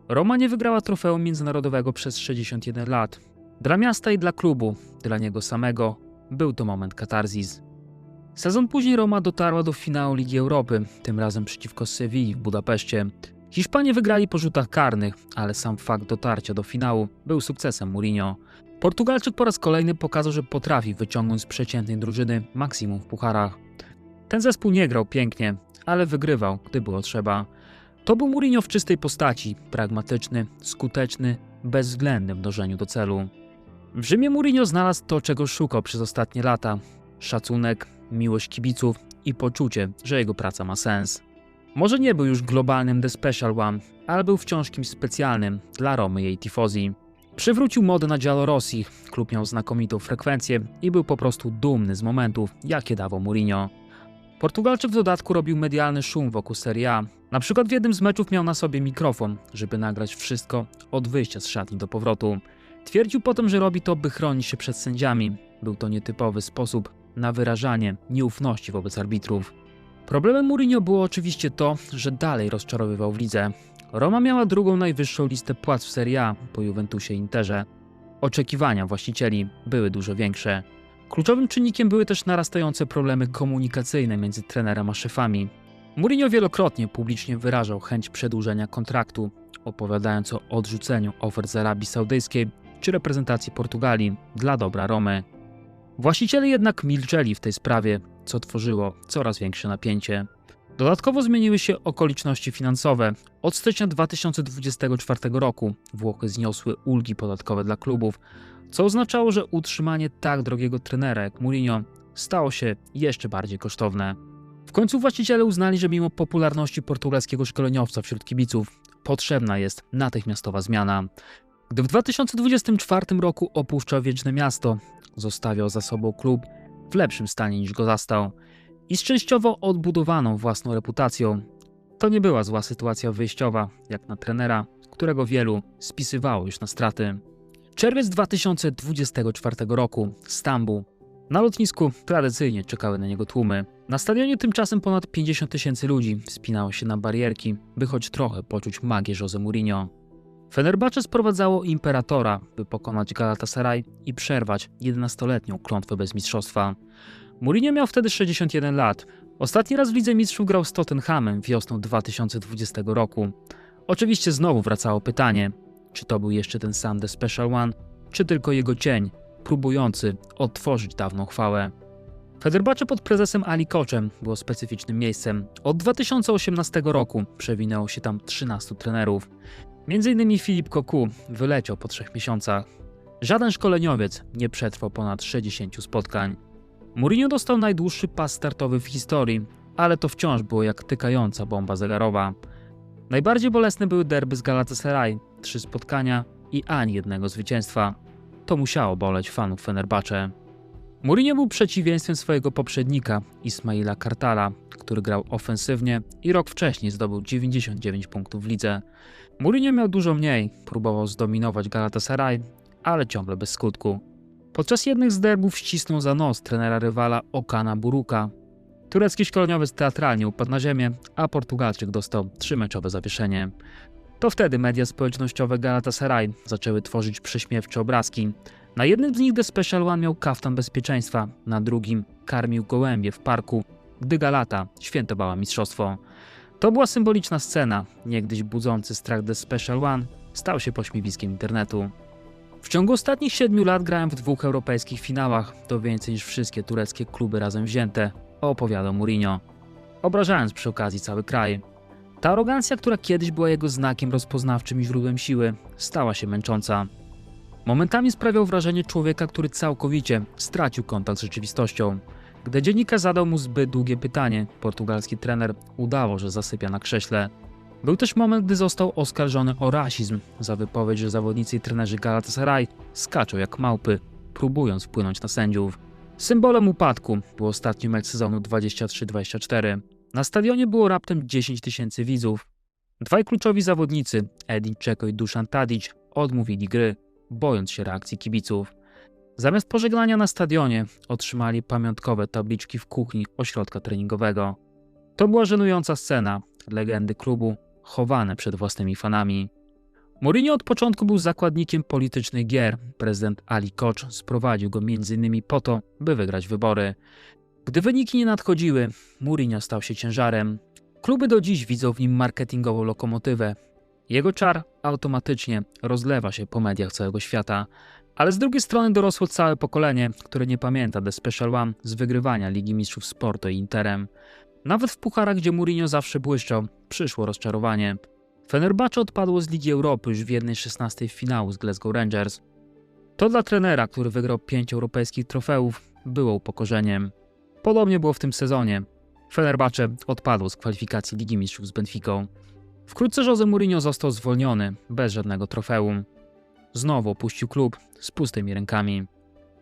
Roma nie wygrała trofeum międzynarodowego przez 61 lat. Dla miasta i dla klubu, dla niego samego, był to moment katarzis. Sezon później Roma dotarła do finału Ligi Europy, tym razem przeciwko Sewilli w Budapeszcie. Hiszpanie wygrali po rzutach karnych, ale sam fakt dotarcia do finału był sukcesem Mourinho. Portugalczyk po raz kolejny pokazał, że potrafi wyciągnąć z przeciętnej drużyny maksimum w pucharach. Ten zespół nie grał pięknie, ale wygrywał, gdy było trzeba. To był Mourinho w czystej postaci, pragmatyczny, skuteczny, bezwzględny w dążeniu do celu. W Rzymie Mourinho znalazł to, czego szukał przez ostatnie lata. Szacunek, miłość kibiców i poczucie, że jego praca ma sens. Może nie był już globalnym The Special One, ale był wciąż kimś specjalnym dla Romy i jej tifosi. Przywrócił modę na Giallorossi, klub miał znakomitą frekwencję i był po prostu dumny z momentów, jakie dawał Mourinho. Portugalczyk w dodatku robił medialny szum wokół Serie A. Na przykład w jednym z meczów miał na sobie mikrofon, żeby nagrać wszystko od wyjścia z szatni do powrotu. Twierdził potem, że robi to, by chronić się przed sędziami. Był to nietypowy sposób na wyrażanie nieufności wobec arbitrów. Problemem Mourinho było oczywiście to, że dalej rozczarowywał w lidze. Roma miała drugą najwyższą listę płac w Serie A po Juventusie i Interze. Oczekiwania właścicieli były dużo większe. Kluczowym czynnikiem były też narastające problemy komunikacyjne między trenerem a szefami. Mourinho wielokrotnie publicznie wyrażał chęć przedłużenia kontraktu, opowiadając o odrzuceniu ofert z Arabii Saudyjskiej czy reprezentacji Portugalii dla dobra Romy. Właściciele jednak milczeli w tej sprawie, co tworzyło coraz większe napięcie. Dodatkowo zmieniły się okoliczności finansowe. Od stycznia 2024 roku Włochy zniosły ulgi podatkowe dla klubów, co oznaczało, że utrzymanie tak drogiego trenera jak Mourinho stało się jeszcze bardziej kosztowne. W końcu właściciele uznali, że mimo popularności portugalskiego szkoleniowca wśród kibiców potrzebna jest natychmiastowa zmiana. Gdy w 2024 roku opuszczał Wieczne Miasto, zostawiał za sobą klub w lepszym stanie niż go zastał i z częściowo odbudowaną własną reputacją. To nie była zła sytuacja wyjściowa, jak na trenera, którego wielu spisywało już na straty. Czerwiec 2024 roku, Stambuł. Na lotnisku tradycyjnie czekały na niego tłumy. Na stadionie tymczasem ponad 50 000 ludzi wspinało się na barierki, by choć trochę poczuć magię José Mourinho. Fenerbahce sprowadzało imperatora, by pokonać Galatasaray i przerwać 11-letnią klątwę bez mistrzostwa. Mourinho miał wtedy 61 lat. Ostatni raz w Lidze Mistrzów grał z Tottenhamem wiosną 2020 roku. Oczywiście znowu wracało pytanie, czy to był jeszcze ten sam The Special One, czy tylko jego cień, próbujący odtworzyć dawną chwałę. Fenerbahce pod prezesem Ali Kochem było specyficznym miejscem. Od 2018 roku przewinęło się tam 13 trenerów. M.in. Philippe Cocu wyleciał po 3 miesiącach. Żaden szkoleniowiec nie przetrwał ponad 60 spotkań. Mourinho dostał najdłuższy pas startowy w historii, ale to wciąż było jak tykająca bomba zegarowa. Najbardziej bolesne były derby z Galatasaray, 3 spotkania i ani jednego zwycięstwa. To musiało boleć fanów Fenerbahce. Mourinho był przeciwieństwem swojego poprzednika, Ismaila Kartala, który grał ofensywnie i rok wcześniej zdobył 99 punktów w lidze. Mourinho miał dużo mniej, próbował zdominować Galatasaray, ale ciągle bez skutku. Podczas jednych z derbów ścisnął za nos trenera rywala Okana Buruka. Turecki szkoleniowiec teatralnie upadł na ziemię, a Portugalczyk dostał 3-meczowe zawieszenie. To wtedy media społecznościowe Galatasaray zaczęły tworzyć prześmiewcze obrazki. Na jednym z nich The Special One miał kaftan bezpieczeństwa, na drugim karmił gołębie w parku, gdy Galata świętowała mistrzostwo. To była symboliczna scena, niegdyś budzący strach The Special One stał się pośmiewiskiem internetu. W ciągu ostatnich 7 lat grałem w 2 europejskich finałach, to więcej niż wszystkie tureckie kluby razem wzięte, opowiadał Mourinho, obrażając przy okazji cały kraj. Ta arogancja, która kiedyś była jego znakiem rozpoznawczym i źródłem siły, stała się męcząca. Momentami sprawiał wrażenie człowieka, który całkowicie stracił kontakt z rzeczywistością. Gdy dziennikarz zadał mu zbyt długie pytanie, portugalski trener udawał, że zasypia na krześle. Był też moment, gdy został oskarżony o rasizm za wypowiedź, że zawodnicy i trenerzy Galatasaray skaczą jak małpy, próbując wpłynąć na sędziów. Symbolem upadku był ostatni mecz sezonu 23-24. Na stadionie było raptem 10 000 widzów. Dwaj kluczowi zawodnicy, Edin Dzeko i Dusan Tadić, odmówili gry, bojąc się reakcji kibiców. Zamiast pożegnania na stadionie otrzymali pamiątkowe tabliczki w kuchni ośrodka treningowego. To była żenująca scena, legendy klubu chowane przed własnymi fanami. Mourinho od początku był zakładnikiem politycznych gier. Prezydent Ali Koch sprowadził go m.in. po to, by wygrać wybory. Gdy wyniki nie nadchodziły, Mourinho stał się ciężarem. Kluby do dziś widzą w nim marketingową lokomotywę. Jego czar automatycznie rozlewa się po mediach całego świata. Ale z drugiej strony dorosło całe pokolenie, które nie pamięta The Special One z wygrywania Ligi Mistrzów z Porto i Interem. Nawet w pucharach, gdzie Mourinho zawsze błyszczał, przyszło rozczarowanie. Fenerbahce odpadło z Ligi Europy już w 1/16 finału z Glasgow Rangers. To dla trenera, który wygrał 5 europejskich trofeów, było upokorzeniem. Podobnie było w tym sezonie. Fenerbahce odpadło z kwalifikacji Ligi Mistrzów z Benficą. Wkrótce Jose Mourinho został zwolniony, bez żadnego trofeum. Znowu opuścił klub z pustymi rękami.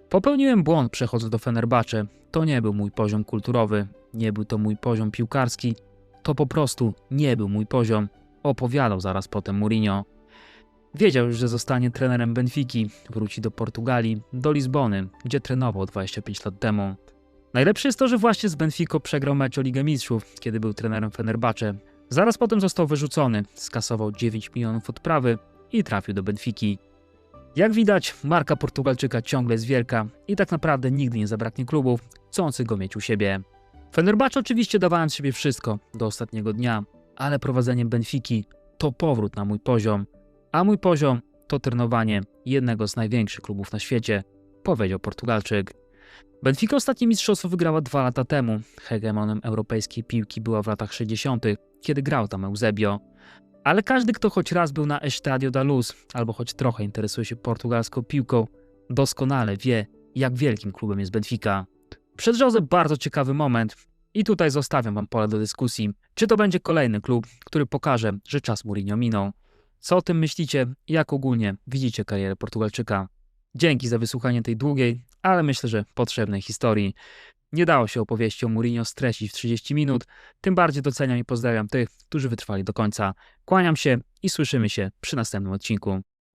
Popełniłem błąd przechodząc do Fenerbahce. To nie był mój poziom kulturowy, nie był to mój poziom piłkarski. To po prostu nie był mój poziom, opowiadał zaraz potem Mourinho. Wiedział już, że zostanie trenerem Benfiki, wróci do Portugalii, do Lizbony, gdzie trenował 25 lat temu. Najlepsze jest to, że właśnie z Benficą przegrał mecz o Ligę Mistrzów, kiedy był trenerem Fenerbahce. Zaraz potem został wyrzucony, skasował 9 milionów odprawy i trafił do Benfiki. Jak widać, marka Portugalczyka ciągle jest wielka i tak naprawdę nigdy nie zabraknie klubów chcących go mieć u siebie. Fenerbahce oczywiście dawałem z siebie wszystko do ostatniego dnia, ale prowadzenie Benfiki to powrót na mój poziom, a mój poziom to trenowanie jednego z największych klubów na świecie, powiedział Portugalczyk. Benfica ostatnie mistrzostwo wygrała 2 lata temu. Hegemonem europejskiej piłki była w latach 60., kiedy grał tam Eusebio. Ale każdy, kto choć raz był na Estadio da Luz albo choć trochę interesuje się portugalską piłką, doskonale wie, jak wielkim klubem jest Benfica. Przed Jose bardzo ciekawy moment i tutaj zostawiam wam pole do dyskusji, czy to będzie kolejny klub, który pokaże, że czas Mourinho minął. Co o tym myślicie i jak ogólnie widzicie karierę Portugalczyka? Dzięki za wysłuchanie tej długiej, ale myślę, że potrzebnej historii. Nie dało się opowieści o Mourinho streścić w 30 minut, tym bardziej doceniam i pozdrawiam tych, którzy wytrwali do końca. Kłaniam się i słyszymy się przy następnym odcinku.